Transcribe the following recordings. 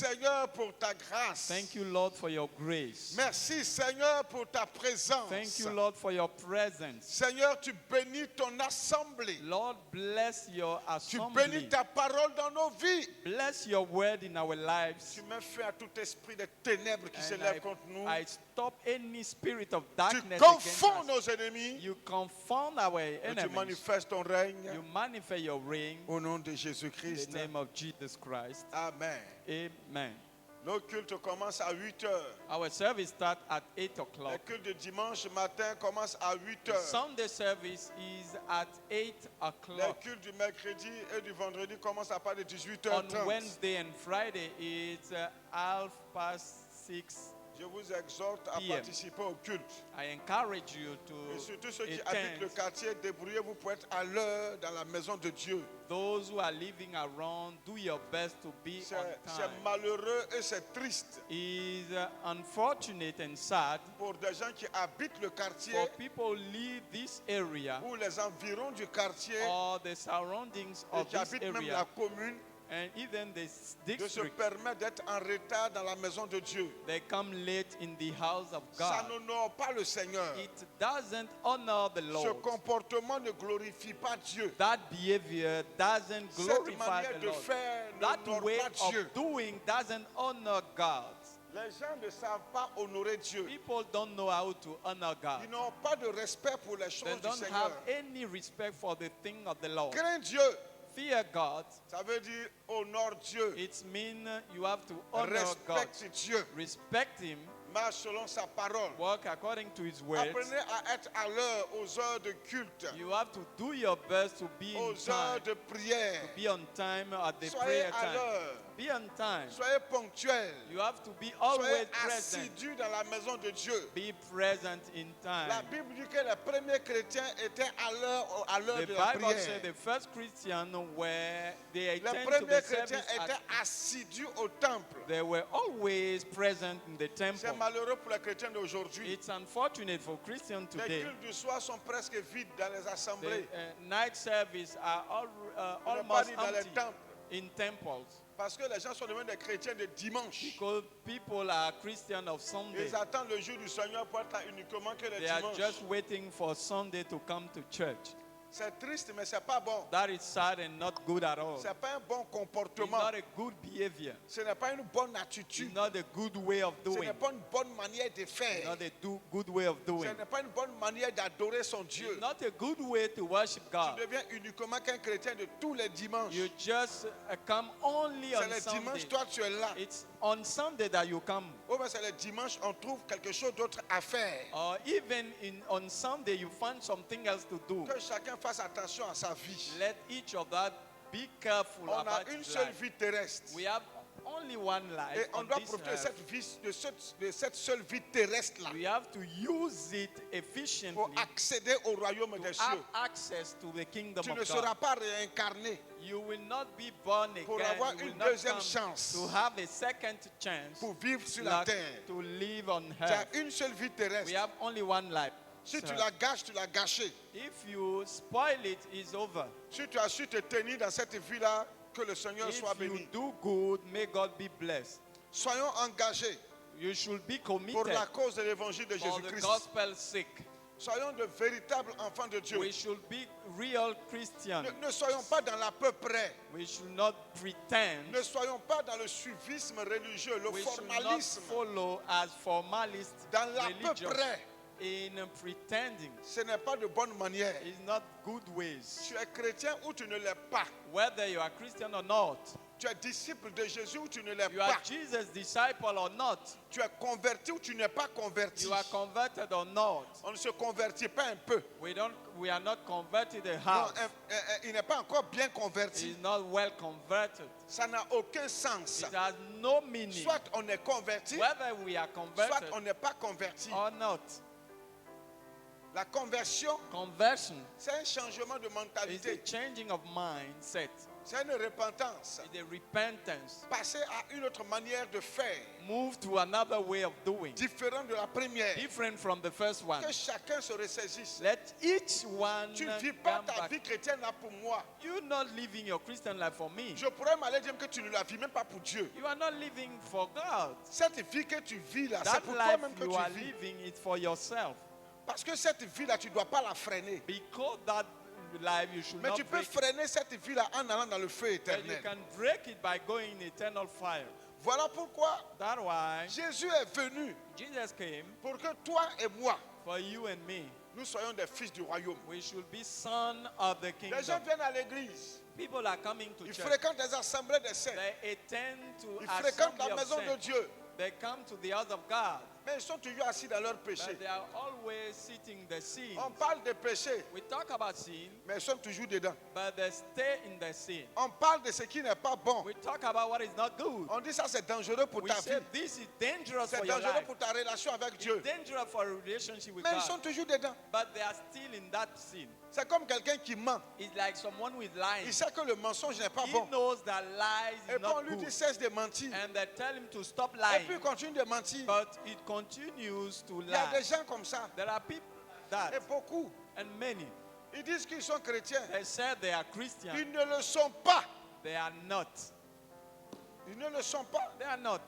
Seigneur pour ta grâce. Thank you, Lord, for your grace. Merci Seigneur pour ta présence. Thank you, Lord, for your presence. Seigneur, tu bénis ton assemblée. Lord, bless your Tu assembly. bénis ta parole dans nos vies. Bless your word in our lives. Tu mets fin à tout esprit de ténèbres qui And s'élève contre nous. I stop any spirit of Tu darkness confonds against us. nos ennemis. You confound our Et tu enemies. manifestes ton règne. You manifest your reign Au nom de in Jésus-Christ. the name of Jesus Christ. Amen. Amen. Nos cultes commencent à 8 heures. Our service starts at 8 Le o'clock. culte de dimanche matin commence à 8 The heures. Sunday service is at 8 Le o'clock. culte du mercredi et du vendredi commence à partir de On 18h30. Wednesday and Friday, it's 6:30. Je vous exhorte à PM. participer au culte. I encourage you Et to surtout ceux qui habitent le attend. quartier, débrouillez-vous pour être à l'heure dans la maison de Dieu. Those who are living around, do your best to be C'est on c'est time. malheureux et c'est triste It's unfortunate and sad pour des gens qui habitent le quartier for people live this area ou les environs du quartier or the surroundings et of qui this habitent même la area commune and even this de se district. permettre d'être en retard dans la maison de Dieu. They come late in the house of Ça God. n'honore pas le Seigneur. It doesn't honor the Ce Lord. comportement ne glorifie pas Dieu. That behavior doesn't Cette glorify manière the de Lord. faire That n'honore way pas Dieu. of doing doesn't honor God. Les gens ne savent pas honorer Dieu. People don't know how to honor God. Ils n'ont pas de respect pour les They choses du don't Seigneur. have any respect for the thing of the Lord. Crains Dieu, Fear God, ça veut dire honore Dieu. it means you have to honor God. Respecte Dieu. Respect Him, Marche selon sa parole. walk according to His words. Apprenez à être à l'heure aux heures de culte, You have to do your best to be in aux heures time. de prière. Be on time at the Soyez prayer à time. l'heure. Be on time. Soyez ponctuels. You have to be always Soyez present. assidus dans la maison de Dieu. Be present in La time. Bible dit que les premiers chrétiens étaient à l'heure The de la Bible says prière. the first Christian were they Les attend to premiers the chrétiens service étaient at, assidus au temple. they were always present in the C'est temple. malheureux pour les chrétiens d'aujourd'hui. It's unfortunate for Christians Les today. cultes du soir sont presque vides dans les The assemblées. night service are On n'est pas almost dit dans les empty temples. in temples Parce que les gens sont devenus des chrétiens de dimanche. because people are Christians of Sunday. Ils attendent le jour du Seigneur pour être là uniquement que le They are dimanche. just waiting for Sunday to come to church. C'est triste, mais c'est pas bon. That is sad and not good at all. C'est pas un bon It's comportement. not a good behavior. Ce n'est pas une bonne It's attitude. not a good way of Ce doing. n'est pas une bonne manière de It's faire. not a good way of Ce doing. n'est pas une bonne manière d'adorer son Dieu. It's not a good way to worship Tu God. deviens uniquement qu'un chrétien de tous les dimanches. You just come only C'est on le Sunday. dimanche, toi tu es là. It's on Sunday that you come. Oh, mais c'est le dimanche, on trouve quelque chose d'autre à faire. Or even on Sunday you find something else to do. Que chacun fasse attention à sa vie. Let each of that be careful On a about une his seule life. vie terrestre. We have only one life Et on on doit this profiter earth. de cette seule vie terrestre-là We have to use it pour efficiently accéder au royaume to des have cieux. access to the kingdom Tu ne of seras God. pas réincarné You will not be born pour again. avoir You will une not deuxième come chance to have a second chance pour vivre sur la like terre. to live on Tu as earth. une seule vie We terrestre. have only one life. Si tu sir. la gâches, tu l'as gâché. If you spoil it, it's over. Si tu as su te tenir dans cette vie-là, que le Seigneur If soit you béni. do good, may God be blessed. Soyons engagés You should be pour committed la cause de l'évangile de for the Jésus-Christ. gospel's sake. Soyons de véritables enfants de Dieu. We should be real Christians. Ne soyons pas dans l'à peu près. We should not pretend. Ne soyons pas dans le suivisme religieux, le We should not formalisme. follow as formalists Dans l'à peu religion près, in pretending. ce n'est pas de bonne manière. It's not good ways. Tu es chrétien ou tu ne l'es pas. Whether you are Christian or not, Tu es disciple de Jésus ou tu ne l'es you are pas. Jesus' disciple or not, Tu es converti ou tu n'es pas converti. you are converted or not. On ne se convertit pas un peu. We are not converted a Non, half. il n'est pas encore bien converti. It's not well converted. Ça n'a aucun sens. It has no meaning. Soit on est converti, Whether we are soit converted on n'est pas converti. or not. La conversion, Conversion c'est un changement de is a mentalité. changing of mindset. C'est une repentance. It's a repentance. Passer à une autre manière de faire, Move to another way of doing, différente de la première. different from the first one. Que chacun se ressaisisse. Let each one Tu ne vis pas come ta back. vie chrétienne là pour moi. You're not living your Christian life for me. Je pourrais m'aller dire que tu ne la vis même pas pour Dieu. You are not living for God. Cette vie que tu vis là, c'est That pour life toi-même que you tu are vis. living is for yourself. Parce que cette vie là, tu ne dois pas la freiner. Because that life you should Mais not tu peux break it. freiner cette vie là en allant dans le feu But you éternel. can break it by going in eternal fire. Voilà pourquoi That's why Jésus est venu Jesus came pour que toi et moi, for you and me. nous soyons des fils du royaume. We should be son of the Les gens kingdom. viennent à l'église. People are coming to Ils church. fréquentent les assemblées des saints. They attend to Ils fréquentent assembly la of maison de saints. Dieu. They come to the house of God. Mais ils sont toujours assis dans leur péché. But they are always sitting the sin. On parle de péché, We talk about sin, mais ils sont toujours dedans. but they stay in the sin. On parle de ce qui n'est pas bon. We talk about what is not good. On dit ça c'est dangereux pour We ta say vie. this is dangerous C'est for your dangereux life. pour ta relation avec Dieu. It's dangerous for a relationship with Mais ils sont God. toujours dedans. But they are still in that sin. C'est comme quelqu'un qui ment. It's like someone who is lying. Il sait que le mensonge n'est pas He bon. knows that lies Et is puis on not lui dit good. cesse de mentir. And they tell him to stop Et lying. puis il continue de mentir. But it continues to Il y a des lie. gens comme ça. There are people Et like that, beaucoup. and many. Ils disent qu'ils sont chrétiens. They say they are Christian. Ils ne le sont pas. They are not. Ils ne le sont pas. They are not.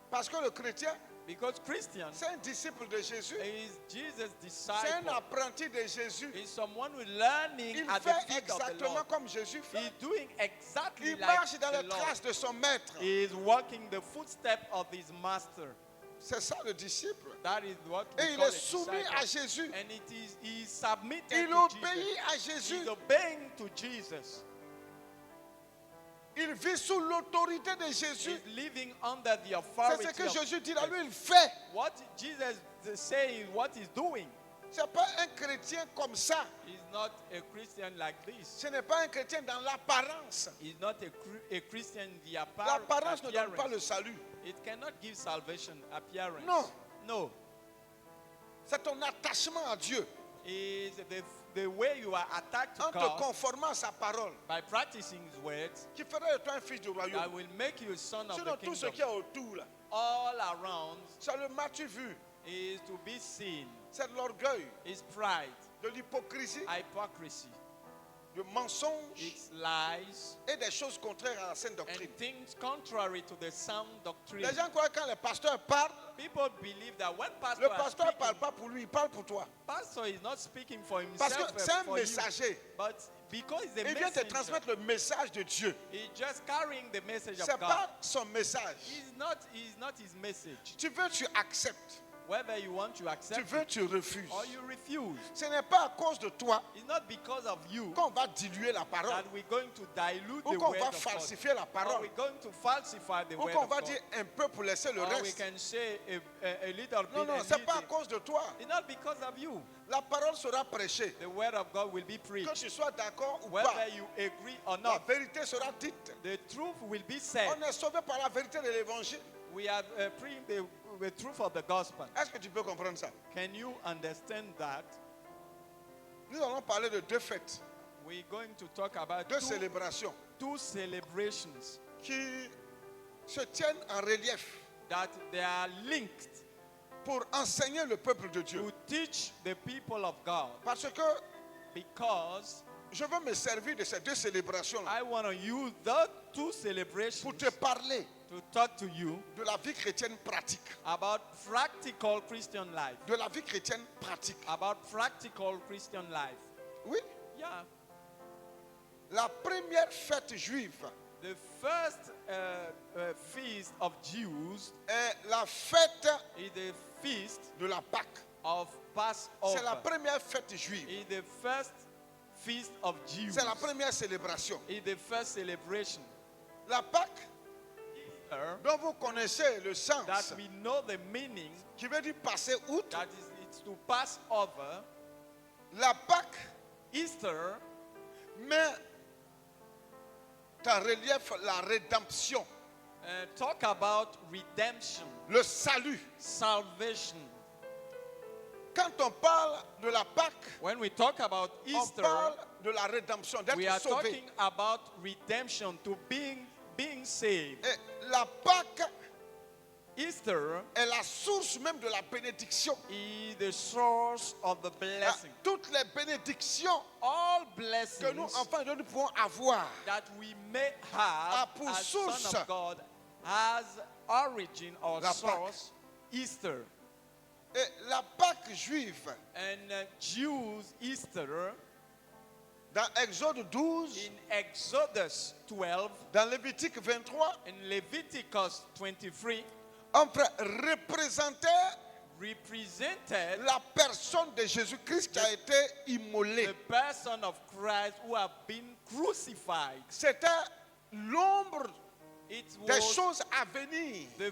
Parce que le chrétien, Because Christian c'est un disciple de Jésus. is Jesus' C'est un disciple. apprenti de Jésus. Is someone who is learning Il at the fait feet of the exactement Lord. comme Jésus fait. He's doing exactly Il like marche dans the les Lord. traces de son maître. He is walking the footsteps of his master. C'est ça le disciple. That is what we Et il call est a soumis disciple. à Jésus. And it is he is submitted Il to Jesus. obéit à Jésus. He's obeying to Jesus. Il vit sous l'autorité de Jésus. He's living under the C'est authority ce que of Jésus dit là. Lui, il fait. what Jesus is saying, what he's doing. Ce n'est pas un chrétien comme ça. He's not a Christian like this. Ce n'est pas un chrétien dans l'apparence. He's not a Christian in the L'apparence ne donne pas le appearance. salut. It cannot give salvation appearance. Non. No. C'est ton attachement à Dieu Is the way you are attached to en te God conformant à sa parole by practicing his words qui ferait de toi un fils du that royaume. will make you a son of Sinon, the tout ce kingdom. qui est autour, là, All around seulement tu vu, is to be seen. c'est de l'orgueil, Is pride, de l'hypocrisie, hypocrisy, du mensonge it's lies, et des choses contraires à la saine doctrine. and things contrary to the sound doctrine. Les gens croient que quand le pasteur parle, People believe that when pastor le is pasteur ne speaking, parle pas pour lui, il parle pour toi. pastor is not speaking for Parce himself, que c'est un for you, messager. but because he's a Il vient te messenger, transmettre le message de Dieu. he's just carrying the message Ce n'est of God. pas son message. He's not his message. Tu veux, tu acceptes. Whether you want to Tu accept veux, it tu refuses. or you refuse. Ce n'est pas à cause de toi It's not because of you qu'on va diluer la parole that we're going to dilute ou the qu'on word va of God. falsifier la Or parole we're going to falsify the ou word qu'on of va God. dire un peu pour laisser le Or we reste. can say a little bit Non, non, and ce n'est leave pas à it. cause de toi. It's not because of you. La parole sera prêchée. The word of God will be Que preached. tu sois d'accord ou Whether pas, you agree or la not, vérité sera dite. the truth will be said. On est sauvé par la vérité de l'évangile. We are preaching the truth of the gospel. Est-ce que tu peux comprendre ça? Can you understand that? Nous allons parler de deux fêtes, We're going to talk about deux célébrations two celebrations qui se tiennent en relief that they are linked pour enseigner le peuple de Dieu. to teach the people of God. Parce que Because je veux me servir de ces deux célébrations-là I want to use the two pour celebrations te parler to talk to you de la vie chrétienne pratique. about practical Christian life. De la vie chrétienne pratique. About practical Christian life. Oui, Yeah. la première fête juive The first feast of Jews est la fête is the feast de la Pâque. of C'est la Passover. première fête juive. Is the first feast of Jews. C'est la première célébration. Is the first celebration. La Pâque, Easter, dont vous connaissez le sens, that we know the meaning, qui veut dire passer outre. that is it's to pass over. La Pâque Easter met en relief la rédemption, talk about redemption, le salut. salvation. Quand on parle de la Pâque, When we talk about on Easter, parle de la rédemption, We d'être are sauvé. talking about redemption, to being saved. Et la Pâque Easter est la source même de la bénédiction. is the source of the Ah, blessing. toutes les bénédictions All que nous, blessings enfants de Dieu, nous pouvons avoir, that we may have pour as source son of God has origin or la Pâque. source Easter. et la Pâque juive, And Jews Easter dans Exode 12, in Exodus 12, dans Lévitique 23, in Leviticus 23, on représentait represented la personne de Jésus-Christ qui a été immolée. the person of Christ who have been crucified. C'était l'ombre It des was choses à venir the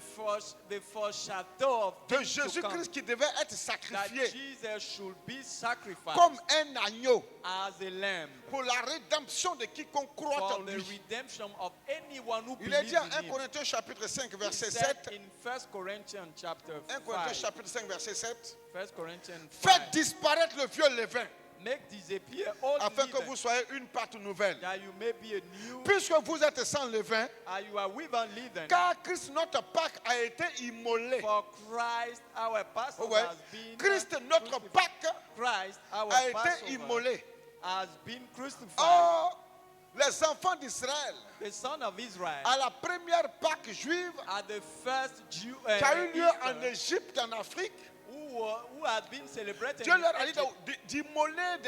foreshadow of de things to come, Jésus-Christ qui devait être that sacrifié Jesus should be sacrificed comme un agneau as a lamb pour la rédemption de quiconque croit for en the lui. redemption of anyone who Il est believes dit en in 1 him. Corinthiens chapitre 5 He verset said 7, in 1 Corinthians chapter 1 Corinthiens 5, chapitre 5 verset 7, 1 Corinthians faites 5, disparaître le vieux levain make disappear all afin que leaven, vous soyez une pâte nouvelle. that you may be a new, Puisque vous êtes sans levain, you are without leaven, car Christ notre Pâque a été immolé. for Christ our Passover Ouais. has been Christ notre crucified. Pâque Christ our a été Passover immolé. has been crucified. Or, les enfants d'Israël, The son of Israel à la première Pâque juive are the first Jew qui a eu lieu en Easter Égypte, en Afrique, who had been celebrated Dieu in leur a dit Egypt. d'immoler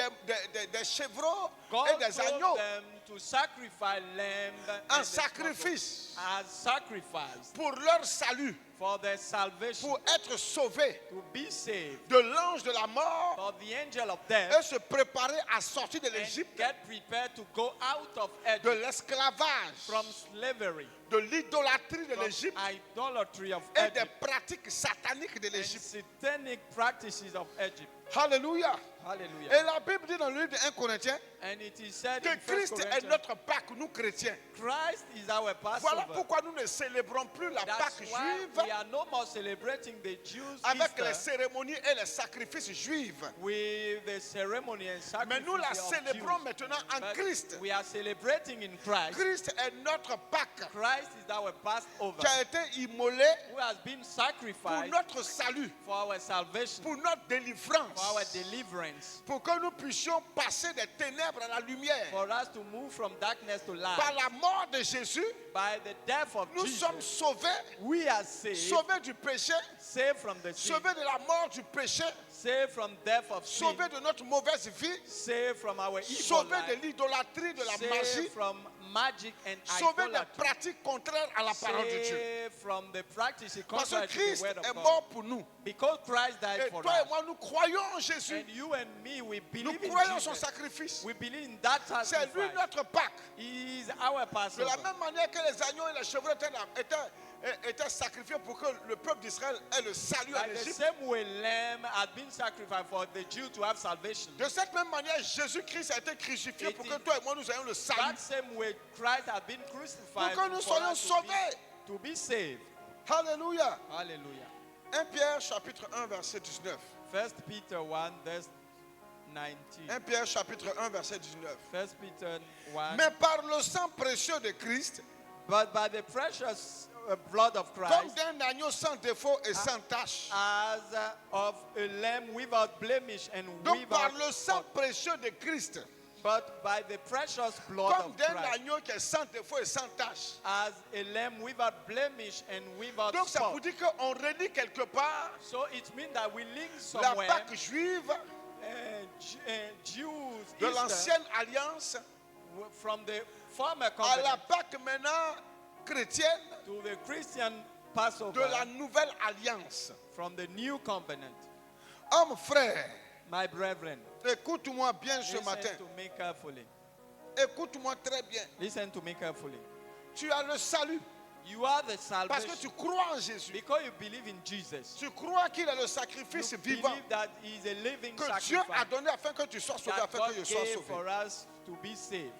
des chevrons God et des told agneaux them to sacrifice lamb en and the sacrifice as sacrifice pour leur salut, for their salvation, pour être sauvés to be saved, de l'ange de la mort for the angel of et death, se préparer à sortir de and l'Égypte, get prepared to go out of de Egypt l'esclavage, from slavery, de l'idolâtrie de from l'Égypte idolatry of et des Egypt, pratiques sataniques de and l'Égypte. satanic practices of Egypt. Alléluia. Hallelujah. Et la Bible dit dans le livre de 1 Corinthiens And it is said que in 1 Christ est Corinthians, notre Pâque, nous chrétiens. Christ is our Voilà Passover. pourquoi nous ne célébrons plus la That's Pâque why juive we are no more celebrating the Jews' avec les Easter cérémonies et les sacrifices juifs. with the ceremony and Mais nous la sacrifice of célébrons Jews. maintenant en But Christ. we are celebrating in Christ. Christ est notre Pâque Christ is our Passover qui a été immolé who has been pour sacrificed notre salut, for our salvation, pour notre for our délivrance, deliverance, pour que nous puissions passer des ténèbres à la lumière. for us to move from darkness to Par light. la mort de Jésus, By the death of nous sommes Jesus, sauvés, we are saved, sauvés du péché, saved from the sin, sauvés de la mort du péché, saved from death of sin, sauvés de notre mauvaise vie, saved from our evil sauvés de life, l'idolâtrie, de la saved magie, from magic and sauvés des idolatry, pratiques contraires à la parole de Dieu. saved from the practice Parce que contrary to the Christ word of est God. mort pour nous. Because Christ died Et for toi et us. moi, nous croyons en Jésus. And you and me, we Nous believe in croyons son Jesus. sacrifice. We believe in that C'est lui sacrifice. notre Pâque. He is our De Passover. la même manière que les agneaux et les chevreaux étaient sacrifiés pour que le peuple d'Israël ait le salut en By the Égypte. same way, lamb had been sacrificed for the Jew to have salvation. De cette même manière, Jésus-Christ a été crucifié It pour is- que toi et moi nous ayons le salut. That same way, Christ had been crucified Pour que nous for soyons us sauvés. to be saved. Alléluia. Hallelujah. 1 Pierre chapitre 1 verset 19. 1 Peter 1, verse 19. 1 Pierre chapitre 1 verset 19. 1 Peter 1. Mais par le sang précieux de Christ, But by the precious blood of comme Christ, d'un agneau sans défaut et sans tache. as of a lamb without blemish and Donc par without le sang spot. précieux de Christ, But by the precious blood comme of d'un Christ, agneau qui est sans défaut et sans tache. as a lamb without blemish and without Donc ça vous spot. dit qu'on relie quelque part So it means that we link la somewhere Pâque juive Jews de Easter l'ancienne alliance from the former à la covenant Pâque maintenant chrétienne to the Christian de Passover la nouvelle alliance. from the new covenant. Homme frère, My brethren, écoute-moi bien ce listen matin. to me carefully. Écoute-moi très bien. Listen to me carefully. Tu as le salut You are the parce que salvation tu crois en Jésus. because you believe in Jesus. Tu crois qu'il est le You sacrifice believe vivant that He is a living que Dieu a sacrifice donné afin que tu sois sauvé, that afin God que je sois gave sauvé. for us to be saved.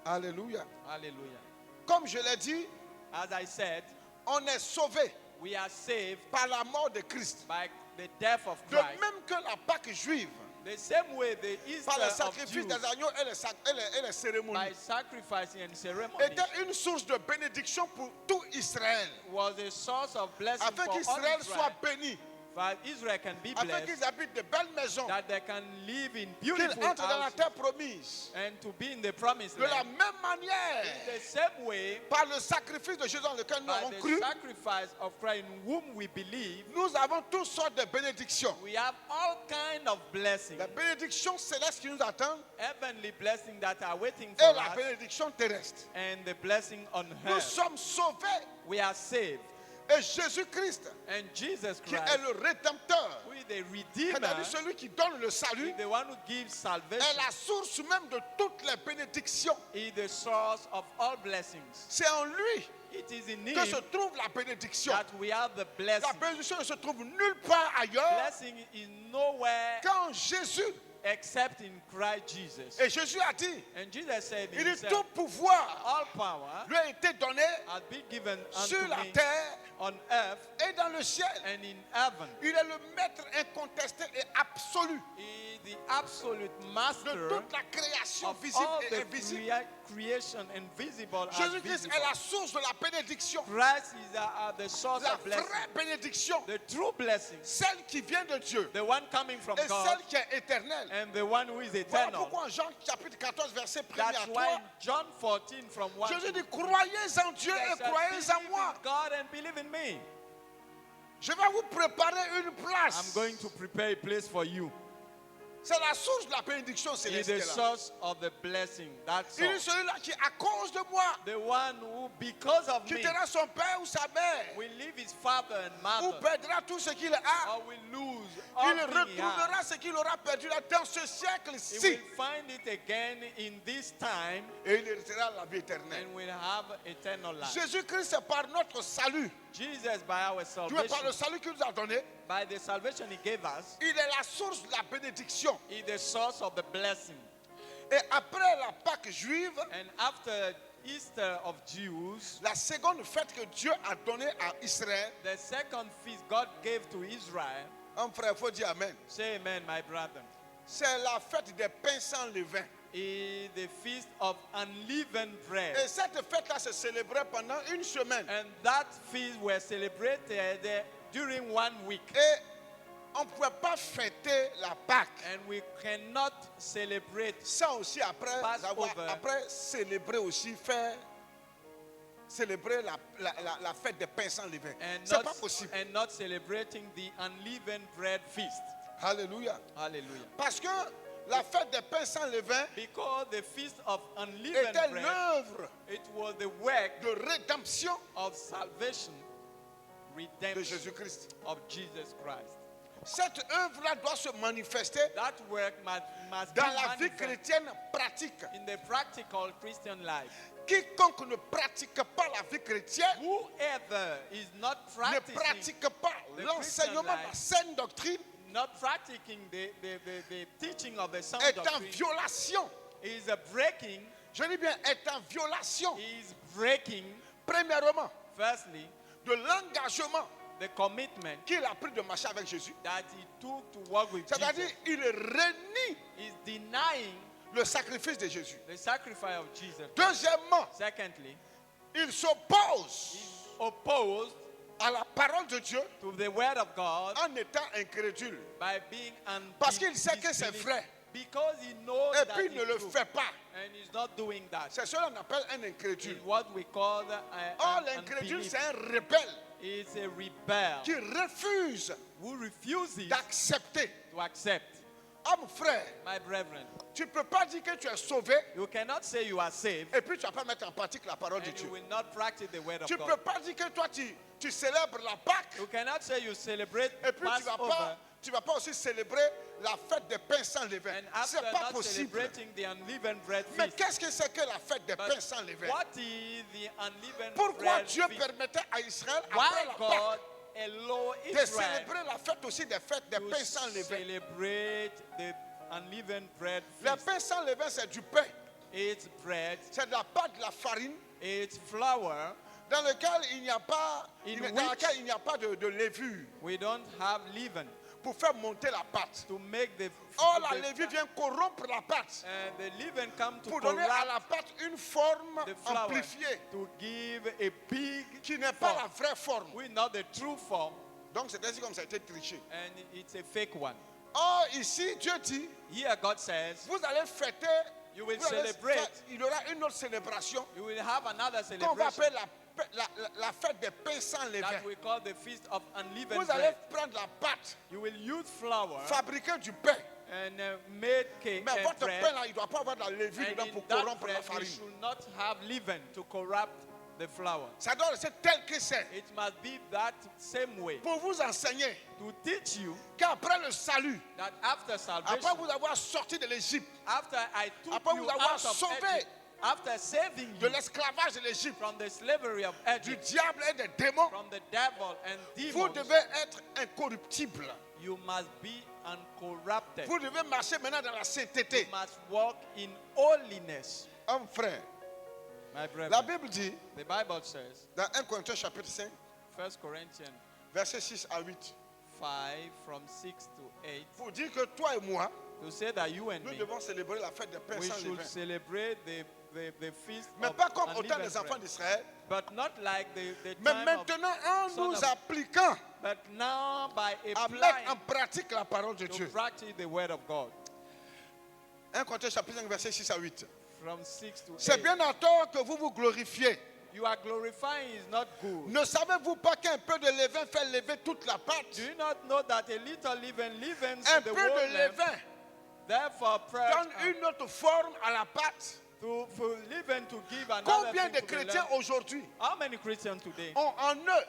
Alléluia. Hallelujah. Comme je l'ai dit, As I said, on est sauvé we are saved par la mort de Christ. by the death of De Christ. même que la Pâque juive The same way the Easter par le of sacrifice Jews, des agneaux et les by cérémonies, sacrificing and ceremony, était une source de bénédiction pour tout Israël. was a source of blessing Afin for all qu'Israël Israel, soit béni, for Israel can be afin blessed, qu'ils habitent de belles maisons, that they can live in qu'ils beautiful entrent dans la houses terre promise. and to be in the promised De la land. même manière, The same way, par le sacrifice de Jésus dans lequel nous by avons the cru, sacrifice of Christ in whom we believe, nous avons toutes sortes de bénédictions. we have all kind of blessings, La bénédiction céleste qui nous attend heavenly blessings that are waiting for et la us, bénédiction terrestre. and the blessing on Nous earth. sommes sauvés We are saved, et Jésus-Christ, and Jesus qui est Christ, le Rédempteur, who is the Redeemer, c'est-à-dire celui qui donne le salut, is the one who gives est salvation, la source même de toutes les bénédictions. is the source of all blessings. C'est en lui It is in que se Him trouve la bénédiction. that we have the La blessing. bénédiction ne se trouve nulle part ailleurs Blessing is nowhere qu'en Jésus. except in Christ Jesus. Et Jésus a dit, And Jesus said il dit himself, tout pouvoir all power lui a été donné has been given sur unto la me terre on earth et dans le ciel. and in heaven. Il est le maître incontesté et absolu He is the absolute de master toute la création of visible all et the invisible. creation and visible and Jésus-Christ visible. est la source de la bénédiction, Christ is the source la of blessing, vraie bénédiction, the true blessing, celle qui vient de Dieu the one coming from et God, celle qui est éternelle. and the one who is Voilà eternal. pourquoi en Jean chapitre 14 verset 1 That's à why 3, in John 14 from 1 Jésus to dit croyez en Dieu et said, croyez believe en moi. in God and believe in me. Je vais vous préparer une I'm place. going to prepare a place for you. C'est la source de la bénédiction He is the céleste. source of the blessing. That's Il all. est celui-là qui, à cause de moi, The one who, because of me, quittera son père ou sa mère, will leave his father and ou mother, perdra tout ce qu'il a. or will lose all Il he has. retrouvera ce qu'il aura perdu là dans ce He siècle-ci. will find it again in this time Et il héritera la vie éternelle. and will have eternal life. Jésus-Christ, c'est par notre salut, Jesus, by our Dieu par salvation, le salut qu'il nous a donné, by the salvation he gave us, il est la source de la bénédiction. is the source of the blessing. Et après la Pâque juive, And after Easter of Jews, la seconde fête que Dieu a donnée à Israël, the second feast God gave to Israel, un frère, il faut dire Amen, say amen, my brother, c'est la fête des pains sans levain. is the feast of unleavened bread. Et cette fête-là se célébrait pendant une semaine. And that feast was celebrated during 1 week. Et on ne pouvait pas fêter la Pâque And we cannot celebrate sans aussi Passover. après célébrer aussi, célébrer la fête des pains sans levain. C'est pas possible. and not celebrating the unleavened bread feast. Alléluia. Hallelujah. Parce que la fête des pains sans levain Because the feast of unleavened était bread, l'œuvre it was the work de rédemption of salvation, de redemption Jésus-Christ. of Jesus Christ. Cette œuvre-là doit se manifester That work must dans be la vie manifest chrétienne pratique. in the practical Christian life. Quiconque ne pratique pas la vie chrétienne Whoever is not ne practicing, pratique pas the l'enseignement de Christian la life, saine doctrine not practicing the teaching of the sound est en doctrine, violation. is a breaking, Je dis bien est en violation, is breaking, premièrement, firstly, de l'engagement the commitment qu'il a pris de marcher avec Jésus. that he took to walk with C'est-à-dire, Jesus. il renie Is denying le sacrifice de Jésus. the sacrifice of Jesus. Deuxièmement, Secondly, il s'oppose is opposed à la parole de Dieu to the word of God en étant incrédule. by being Parce qu'il sait que c'est disbelief. vrai. Because he knows Et that puis il ne it's le true, fait pas. and he's not doing that. C'est cela qu'on appelle un It's incrédule. what we call Or an l'incrédule, unbelief. c'est un rebelle It's a rebel qui refuse who refuses d'accepter. to accept. Homme frère, My brethren, tu ne peux pas dire que tu es sauvé you cannot say you are saved et puis tu ne vas pas mettre en pratique la parole de and you Dieu. will not practice the word of Tu ne peux God. pas dire que toi tu célèbres la Pâque You cannot say you celebrate et puis Passover tu vas pas aussi célébrer la fête des pains sans levain. and after C'est pas not possible. celebrating the unleavened bread Mais feast. qu'est-ce que c'est que la fête des But pains sans levain? what is the unleavened Pourquoi bread Dieu feast? permettait à Israël, après Why la God Pâque, allow de Israel célébrer la fête aussi des fêtes des to pains sans levain? celebrate the unleavened bread Les feast? pains sans levain, c'est du pain. It's bread, C'est de la pâte, de la farine, it's flour. dans lequel il n'y a pas, In dans which- laquelle il n'y a pas de levure. We don't have leaven. pour faire monter la pâte. to make the Or, la levure vient corrompre la pâte and the leaven come to pour donner à corrupt la pâte une forme the flour, amplifiée to give a big qui n'est pas form, la vraie forme. which not the true form, Donc, c'est ainsi comme ça a été triché. and it's a fake one. Or, ici, Dieu dit, Here God says, vous allez fêter, you will vous allez celebrate, faire- il y aura une autre célébration you will have another qu'on va celebration appeler la fête des pains sans levain. that we call the feast of unleavened Vous allez bread. prendre la pâte, You will use flour fabriquer du pain. and make cake Mais and votre bread, pain là, il ne doit pas avoir de la levure and dedans in pour that corrompre la bread we farine. should not have leaven to corrupt the flour. Ça doit rester tel que c'est. It must be that same way Pour vous enseigner to teach you qu'après le salut, that after après salvation, vous avoir sorti de l'Égypte, after I took après you vous avoir out of sauvé Egypt, after saving de you l'esclavage de l'Égypte, from the slavery of du Egypt, diable et des démons, from the devil and vous demons, devez être incorruptible. you must be uncorrupted. Vous devez marcher maintenant dans la sainteté. You must walk in holiness. Homme frère, My la brother, Bible dit the Bible says, dans 1 Corinthiens chapitre 5, 1 Corinthians versets 6 à 8, 5 from 6 to 8, pour dire que toi et moi, to say that you and nous me, devons célébrer la fête des pains we sans should levain. celebrate the feast Mais of pas comme au temps unleavened des enfants bread. d'Israël, But not like the mais time of, maintenant en son nous of- appliquant but now by à mettre applying en pratique la parole de to Dieu. practice the word of God. 1 Corinthiens chapitre 5, versets 6 à 8. From 6 to C'est 8. bien à tort que vous vous glorifiez. You are glorifying is not good. Ne savez-vous pas qu'un peu de levain fait lever toute la pâte? Do you not know that a little leaven leavens Un the peu whole de lump? levain Therefore, donne une autre forme à la pâte. for leaven to give another Combien thing de to the chrétiens lump. aujourd'hui How many Christians today ont en eux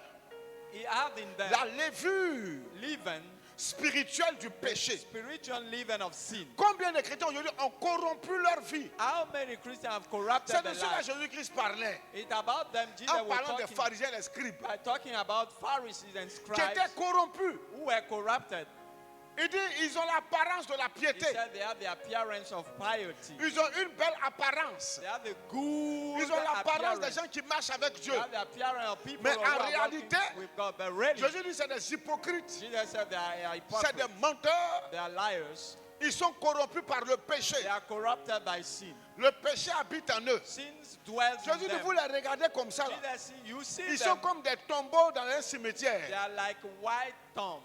he have in them la levure leaven, spirituelle du péché? spiritual leaven of sin? Combien de chrétiens aujourd'hui ont corrompu leur vie? How many Christians have corrupted C'est their de cela life? que Jésus-Christ parlait It's about them. Jesus en was parlant des talking, pharisiens et des scribes by talking about Pharisees and qui scribes étaient corrompus. who were corrupted. Il dit ils ont l'apparence de la He piété. said they have the appearance of piety. Ils ont une belle apparence. They have the good Ils ont l'apparence des appearance. gens qui marchent avec They Dieu. have the appearance of people Mais who en are walking réalité, with God. But really, Jésus dit c'est des hypocrites. Jesus said they are C'est hypocrites. des menteurs. They are liars. Ils sont corrompus par le péché. They are corrupted by sin. Le péché habite en eux. Sin dwells in Jésus dit, them. vous les regardez comme ça. Là. Jesus, you see Ils them. sont comme des tombeaux dans un They cimetière. are like white tombs.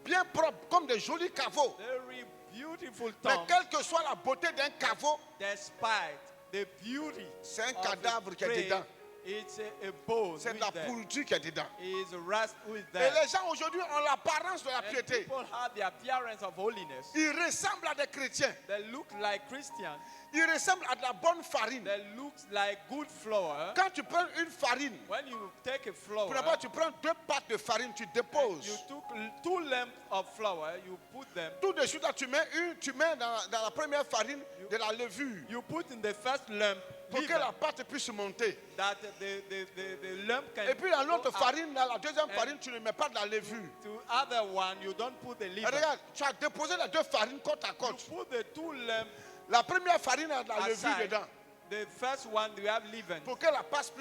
Bien propres, comme des jolis caveaux. Very beautiful Mais tombs. quelle que soit la beauté d'un caveau, Despite the beauty c'est un of cadavre the qui est grave, dedans. it's a bone C'est de with la them. pourriture qui est dedans. Is rust with Et them. les gens aujourd'hui ont l'apparence de la And piété. people have the appearance of holiness. Ils ressemblent à des chrétiens. They look like Christians. Ils ressemblent à de la bonne farine. They look like good flour. Quand tu prends une farine, When you take a flour, tu prends 2 pâtes de farine, tu you déposes. took 2 lumps of flour, you put them, Tout de suite, là, tu mets dans la première farine de la levure you put in the first lump pour que leaven, la pâte puisse monter. that the lump can Et puis dans go l'autre up. farine, là, la deuxième farine, tu ne mets pas de la levure. To other one, you don't put the Et leaven. regarde, tu as déposé les 2 farines côte à You côte. put the 2 lumps La première farine a de la levure aside. dedans The first one, you have leaven. pour que la pâte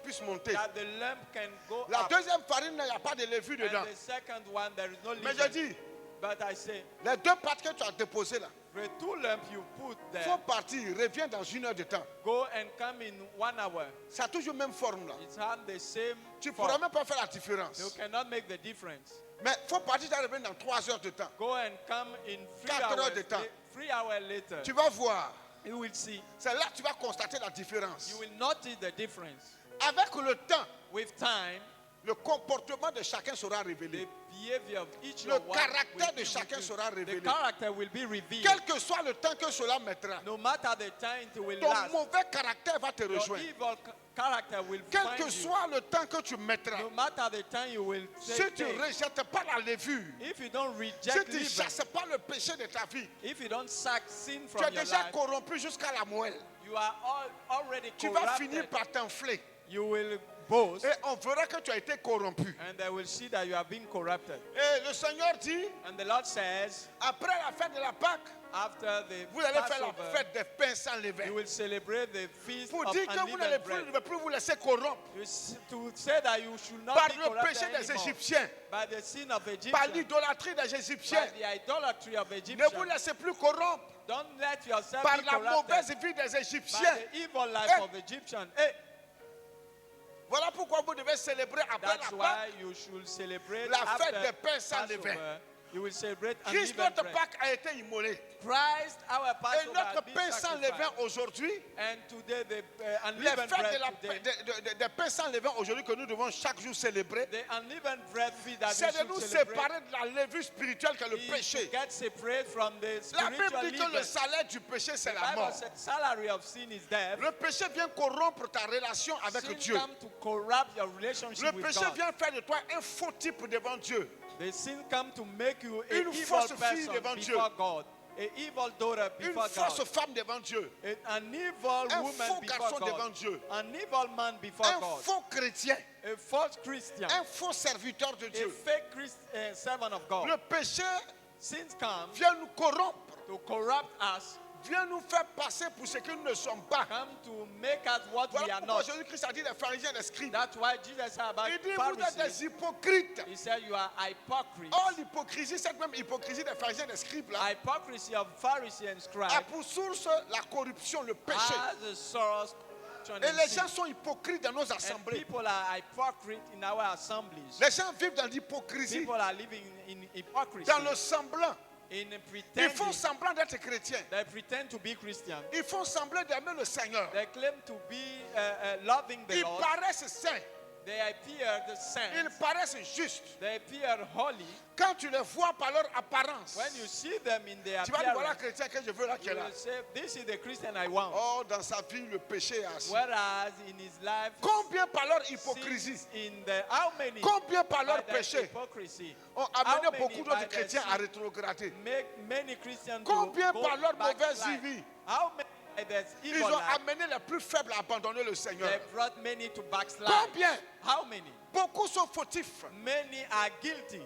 puisse monter. That the lump can go La up. deuxième farine, il n'y a pas de levure dedans. And the second one, there is no Mais je leaven. dis, But I say, les 2 pâtes que tu as déposées là, the 2 lumps you put il there, faut partir, reviens dans 1 heure de temps. go and come in 1 hour. Ça a toujours la même forme là. It's had the same Tu ne form. pourras même pas faire la You différence. cannot make the difference. Mais il faut partir, tu vas revenir dans 3 heures de temps. Go and come in 3 4 heures hours, de temps. 3 hours later. Tu vas voir. You will see. C'est là que tu vas constater la différence. You will notice the difference. Avec le temps, With time, le comportement de chacun sera the révélé. behavior of each Le of one caractère will de be chacun revealed. sera The révélé. character will be revealed. Quel que soit le temps que cela mettra, No matter the time it will ton last, mauvais caractère va te your rejoindre. evil character will Quel find que you. soit le temps que tu mettras, No matter the time you will si take, tu ne rejettes pas la levure, if you don't si reject tu ne leaven, chasses pas le péché de ta vie, if you don't sack sin tu from es your déjà life, corrompu jusqu'à la moelle. you are already Tu vas finir corrupted. par t'enfler. You will boast, Et on verra que tu as été corrompu. and they will see that you have been corrupted. Et le Seigneur dit, And the Lord says, après la fête de la Pâque, After the vous allez faire la Passover, fête des pains sans levain. you will celebrate the feast Pour of dire que vous n'allez unleavened bread. plus vous laisser corrompre To say that you should not par be le corrupted péché des anymore Égyptiens, by the sin of par Egyptians, l'idolâtrie des by Égyptiens. the idolatry of Ne vous Egyptians. laissez plus corrompre Don't let yourself par be la mauvaise corrupted vie des by Égyptiens. the evil life Hey. of Egyptians. Hey, Voilà pourquoi vous devez célébrer après that's la why Pâque. you should celebrate La after fête des pains sans levain. Passover. You will celebrate Christ, unleavened notre bread. Pâque a été immolé. Christ, our Et Passover notre has been pain sans levain sacrificed. aujourd'hui, And today the les unleavened fêtes bread today, des pains sans levain aujourd'hui que nous devons chaque jour célébrer, the unleavened bread feast that c'est de we nous should celebrate séparer de la levure spirituelle que le is péché. to get separate from the La Bible spiritual dit que le leaven. salaire du péché, c'est The la Bible mort. said salary of sin is death. Le péché vient corrompre ta relation avec Sin Dieu. come to corrupt your relationship Le with péché God. vient faire de toi un faux type devant Dieu. The sin come to make you Une an evil fausse fille person devant before Dieu. God, a evil daughter Une before fausse God, femme devant Dieu. an evil Un woman faux before garçon devant God, Dieu. an evil man before Un God, faux chrétien. a false Christian, Un faux serviteur de a Dieu. fake servant of God. Le péché Sins come vient nous corrompre. to corrupt us, Vient nous faire passer pour ce que nous ne sommes pas. come to make us what we Voilà are pourquoi not. Jésus-Christ a dit des pharisiens et des scribes. That's why Jesus said about Il dit, vous êtes Pharisees. des hypocrites. He said you are hypocrites. Oh, l'hypocrisie, cette même hypocrisie des pharisiens et des scribes là, Hypocrisy of Pharisees and a scribes pour source la corruption, le péché. has a source. Et les gens sont hypocrites dans nos And assemblées. people are hypocrite in our assemblies. Les gens vivent dans l'hypocrisie, People are living in hypocrisy, dans le semblant. in Ils pretending. font semblant d'être chrétiens. They pretend to be Christian. Ils font semblant d'aimer le Seigneur. They claim to be loving the Ils Lord. paraissent saints. They appear the Ils saints. paraissent justes. They appear holy. Quand tu les vois par leur apparence, When you see them in their tu vas dire, voilà appearance, chrétien que je veux là qui you est là. will say, this is the Christian I want. Oh, dans sa vie, le péché est assis. Whereas in his life, Combien par leur hypocrisie, sins in the how many combien par by leur their péché hypocrisy ont How amené many beaucoup by d'autres their chrétiens à sin rétrograder. make many Christians Combien to go par leur mauvaise backslide? vie, How many by their ils evil ont life amené les plus faibles à abandonner le Seigneur. they brought many to backslide? Combien? How many? Beaucoup sont fautifs Many are guilty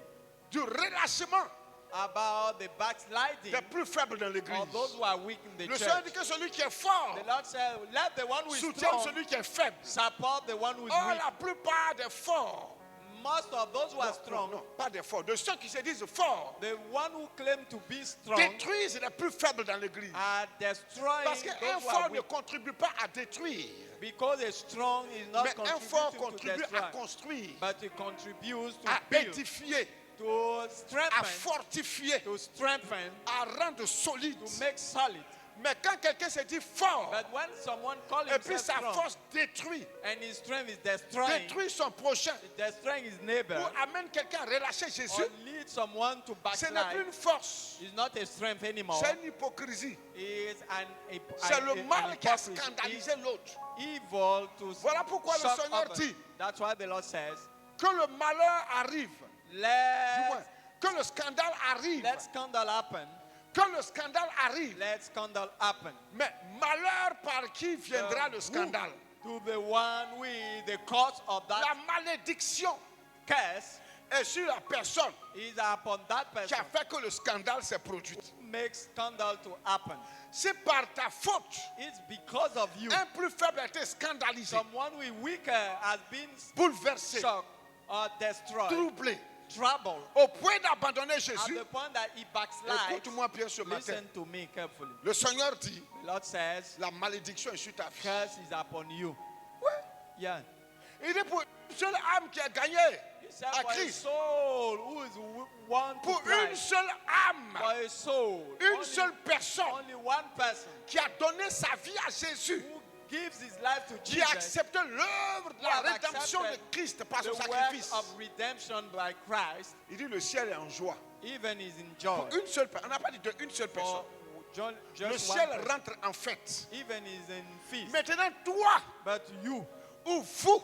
du relâchement about the backsliding des plus faibles dans l'église. of those who are weak in the Le Seigneur church. dit que celui qui est fort The Lord said, let the one who is soutient strong celui qui est faible. support the one who is Or, weak. la plupart des forts, Most of those who are non, strong, non, pas des forts, de ceux qui se disent forts, the one who claim to be strong détruisent les plus faibles dans l'église. are destroying Parce qu'un those who fort are ne weak. contribue pas à détruire, Because a strong is not mais un fort contributing to contribue à destroy, construire, but it contributes to à build, édifier, to à strengthen, fortifier, to strengthen, à rendre solide. to make solid. Mais quand quelqu'un se dit fort, But when someone calls et puis himself sa strong force détruit, and his strength is destroying, détruit son prochain, destroying his neighbor, ou amène quelqu'un à relâcher Jésus, or lead someone to ce n'est plus backslide, une force, is not a strength anymore. c'est une hypocrisie. Is C'est le mal qui a hypocrisy. scandalisé l'autre. Evil to Voilà pourquoi le shock Seigneur others. dit That's why the Lord says, que le malheur arrive, du moins, let que le scandale arrive, scandal happen. que le scandale arrive. Let scandal happen. Mais malheur par qui viendra le scandale? To the one with the cause of La that malédiction curse est sur la personne is upon that qui person a fait que le scandale s'est produit. who makes scandal to happen. C'est par ta faute, It's because of you. un plus faible a été scandalisé, Someone who is weaker has been bouleversé, shocked or destroyed, troublé, troubled, au point d'abandonner at Jésus. the point that he backslides. Écoute-moi bien ce matin. Listen to me carefully. Le Seigneur dit, The Lord says, la malédiction est sur ta vie. curse is upon you. Ouais. Yeah. Il dit pour une seule âme qui a gagné He said, à for a Christ, soul who is one to pour une Christ, seule âme, for a soul, une seule personne only one person qui a donné sa vie à Jésus, who gives his life to qui a Jesus, accepté l'œuvre de Who la have rédemption de accepted Christ par the son work sacrifice. of redemption by Christ, Il dit le ciel est en joie. even is in joy. Pour une seule personne, on n'a pas dit de une seule personne. For Le just one ciel person, rentre en fête. even is in feast. Maintenant, toi But you, ou vous,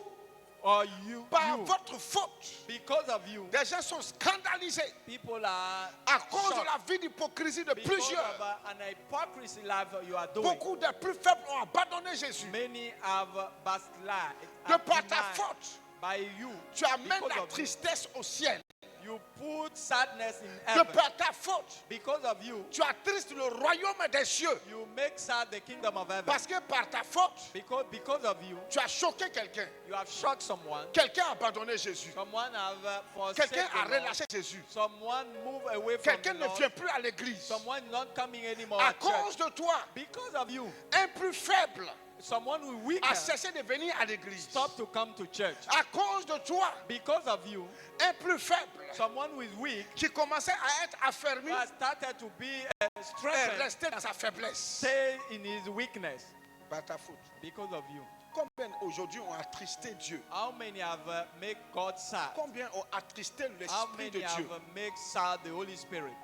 or you, par you, votre faute, because of you, des gens sont scandalisés people are à cause de shocked la vie d'hypocrisie de because plusieurs. of an hypocrisy life you are doing. Beaucoup des plus faibles ont abandonné Jésus. Many have backslid De have par ta denied faute, by you. tu amènes because la of you. tristesse au ciel. You put sadness in De heaven. par ta faute, Because of you, tu attristes le royaume des cieux. you make sad the kingdom of heaven. Parce que par ta faute, Because of you, tu as choqué quelqu'un. you have shocked someone. Quelqu'un a abandonné Jésus. Someone have forsaken Quelqu'un a the Lord. relâché Jésus. Someone move away from Quelqu'un the ne Lord. vient plus à l'église. Someone not coming anymore À at church. cause de toi, Because of you, un plus faible someone who a weaker cessé de venir à l'église. stop to come to church. À cause de toi, Because of you, un plus faible someone who is weak qui commençait à être affermi has started to be est strengthened, resté dans sa faiblesse. stay in his weakness. Par ta faute. Because of you. Combien aujourd'hui ont attristé Dieu? How many have made God sad? Combien ont attristé How l'Esprit de many have Dieu? made sad the Holy Spirit?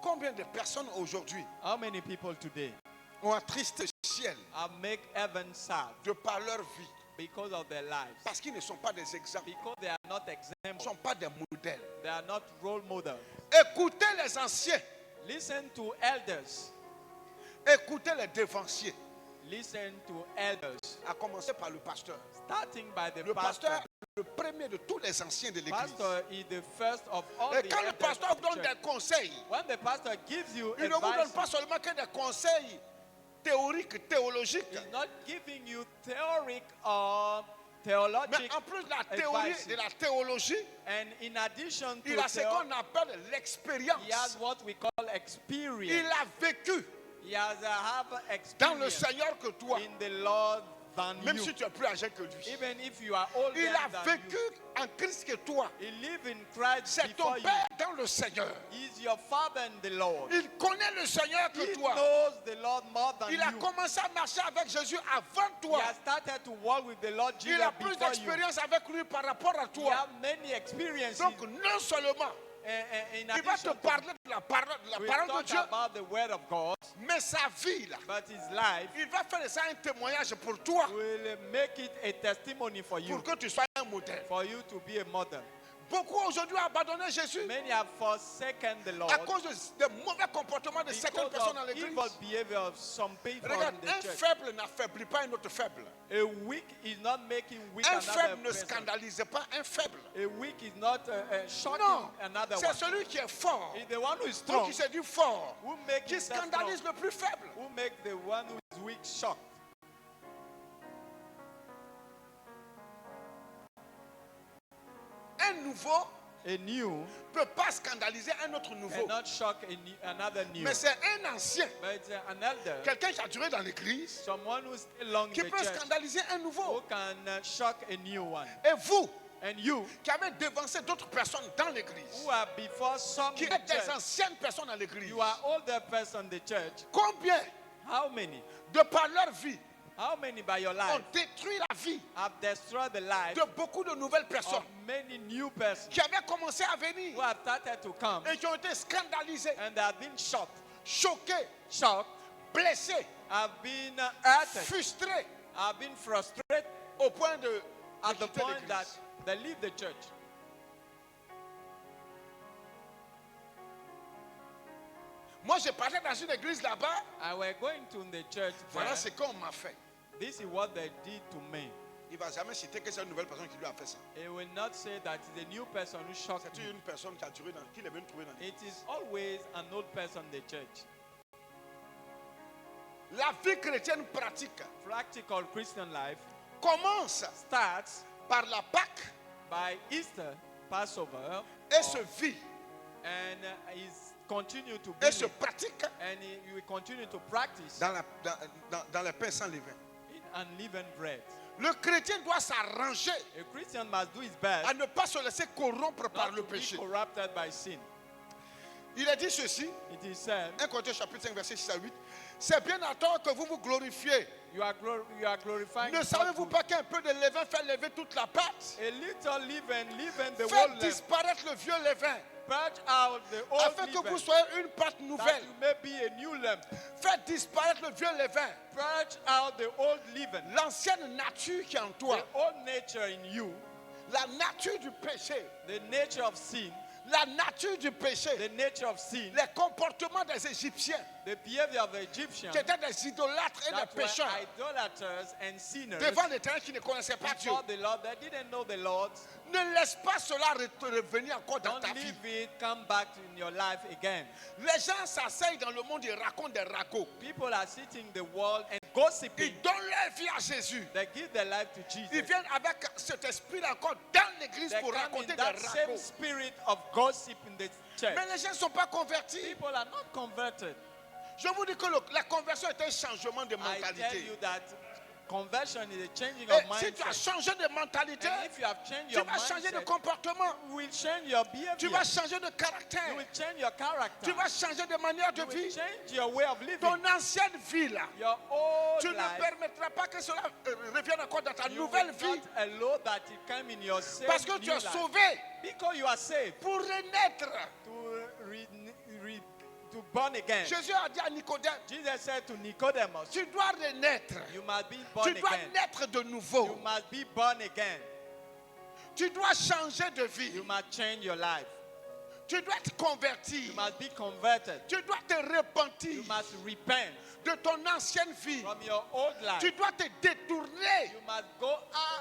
Combien de personnes aujourd'hui How many people today ont attristé le ciel have made heaven sad de par leur vie? because of their lives? Parce qu'ils ne sont pas des exemples, Because they are not ils ne examples. sont pas des modèles. They are not role models. Écoutez les anciens, Listen to elders. écoutez les dévanciers, Listen to elders. à commencer par le pasteur. Starting by the Le pasteur pastor. est le premier de tous les anciens de l'église. Pastor is the first of all Et the quand le elders pasteur of vous the donne church. des conseils, When the pastor gives you il ne vous donne advice, pas seulement que des conseils théoriques, théologiques, he's not giving you theoric or theologic mais en plus de la théorie, advice. de la théologie, And in addition to il a ce qu'on appelle he has l'expérience. what we call Il experience. a vécu He has have dans le experience Seigneur que toi, in the Lord than même you. si tu es plus âgé que lui. Even if you are older Il a than vécu you, en Christ que toi. he live in Christ C'est ton before you. Père dans le Seigneur. He's your father in the Lord. Il connaît le Seigneur que He toi. knows the Lord more than Il a you. commencé à marcher avec Jésus avant He toi. has started to walk with the Lord Jesus Il a plus before you. d'expérience avec lui par rapport à He toi. have many experiences. Donc non seulement In il va te addition to parler de la parole we de talk Dieu, about the word of God, mais sa vie là, but his life il va faire de ça un témoignage pour toi, will make it a testimony for you, pour que tu sois un modèle. for you to be a model. Beaucoup aujourd'hui ont abandonné Jésus Many have forsaken the Lord à cause des mauvais comportements de certaines because personnes dans of l'église. evil behavior of some people Regarde, in the un church. faible n'affaiblit pas un autre faible. A weak is not making weak Un another faible ne person. scandalise pas un faible. A weak is not shocking Non, another c'est one. celui qui est fort, It's the one who is ou strong qui se dit fort, who make qui himself scandalise strong, le plus faible. who make the one who is weak shocked. Un nouveau A new ne peut pas scandaliser un autre nouveau. cannot shock another new. Mais c'est un ancien, But an elder, quelqu'un qui a duré dans l'église, someone who is long in qui the peut church, scandaliser un who nouveau. can shock a new one. Et vous, And you, qui avez dévancé d'autres personnes dans l'église, who are before some qui in the êtes des church, anciennes personnes dans l'église, you are older person in the church. combien, How many? de par leur vie, How many by your ont life détruit la vie have destroyed the life de beaucoup de nouvelles of personnes many new persons qui avaient commencé à venir who have started to come et qui ont été scandalisés, and they have been shocked, choqués, shocked, blessés, have been hurted, frustrés, have been frustrated au point de at the quitter point that l'église. they leave the church. Moi, j'ai parlé dans une église là-bas. I were going to the church Voilà there. ce qu'on m'a fait. This is what they did to me. Il ne va jamais citer que c'est une nouvelle personne qui lui a fait ça. He will not say that it's a new person who shocked C'est me. une personne qui a duré dans, qui est venue trouver dans l'église. It is always an old person in the church. La vie chrétienne pratique Practical Christian life commence starts par la Pâque by Easter, Passover, et se vit and is continue to be et se pratique and he will continue to practice dans les pains sans levain. in unleavened bread. Le chrétien doit s'arranger A Christian must do his best à ne pas se laisser corrompre par not le to be péché. corrupted by sin. Il a dit ceci, It is said, 1 Corinthiens chapitre 5 verset 6 à 8. C'est bien à tort que vous vous glorifiez. you are glorifying Ne God savez-vous to- pas qu'un peu de levain fait lever toute la pâte? a little leaven the whole Faites leaven. disparaître le vieux levain, Purge out the old afin que leaven, vous soyez une pâte that nouvelle. you may be a new lamp. Faites disparaître le vieux levain, Purge out the old leaven, l'ancienne nature qui est en toi, the old nature in you, la nature du péché, the nature of sin, la nature du péché, the nature of sin, les comportements des Égyptiens, The behavior of the Egyptians qui étaient des idolâtres et des that were pécheurs idolaters and sinners devant l'Éternel qui ne connaissaient pas Dieu. before the Lord, they didn't know the Lord. Ne laisse pas cela revenir encore dans Don't ta vie. leave it come back in your life again. Les gens s'asseyent dans le monde, ils racontent des ragots. People are sitting in the world and gossiping. Ils donnent leur vie à Jésus. They give their life to Ils Jesus. viennent avec cet esprit-là encore dans l'église They pour come raconter in des that same ragots. spirit of gossip in the church. Mais les gens ne sont pas convertis. People are not converted. Je vous dis que la conversion est un changement de I tell mentalité. you that conversion is a changing Et of si tu as mindset. changé de mentalité, And if you have changed tu your vas changer de mindset, comportement. you will change your Tu behavior. vas changer de You caractère. will change your character. Tu vas changer de manière de You will vie. change your way of living. Ton ancienne vie là, Your old tu ne life. permettras pas que cela revienne encore dans ta You nouvelle will vie. not allow that it come in your same Parce que tu new es life. sauvé Because you are saved pour renaître. to born again. Jésus a dit à Nicodème, Jesus said to Nicodemus, tu dois renaître. you must be born Tu dois again. naître de You nouveau. must be born again. Tu dois changer de vie. You must change your life. Tu dois te convertir. You must be converted. Tu dois te repentir You must repent de ton ancienne vie. from your old life. Tu dois te détourner You must go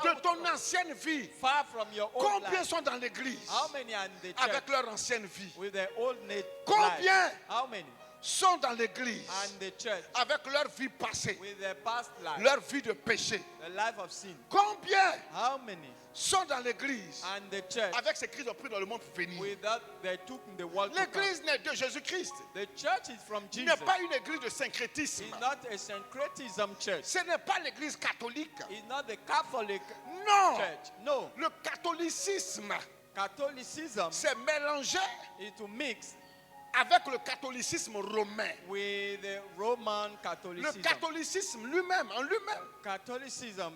de out ton ancienne vie. far from your old Combien life. sont dans l'église How many are in the church avec leur ancienne vie? with their old life? Combien How many sont dans l'église are in the church avec leur vie passée, with their past life, leur vie de péché? the life of sin? Combien How many sont dans l'église are in the church avec ce qu'ils ont pris dans le monde pour venir? without they took in the world to come? L'église n'est de Jésus-Christ. The church is from Ce Jesus. n'est pas une église de syncrétisme. It's not a syncretism church. Ce n'est pas l'église catholique. It's not the Catholic Non. church. No. Le catholicisme Catholicism s'est mélangé is to mix avec le catholicisme romain. with the Roman Le Catholicism. catholicisme lui-même, en lui-même, Catholicism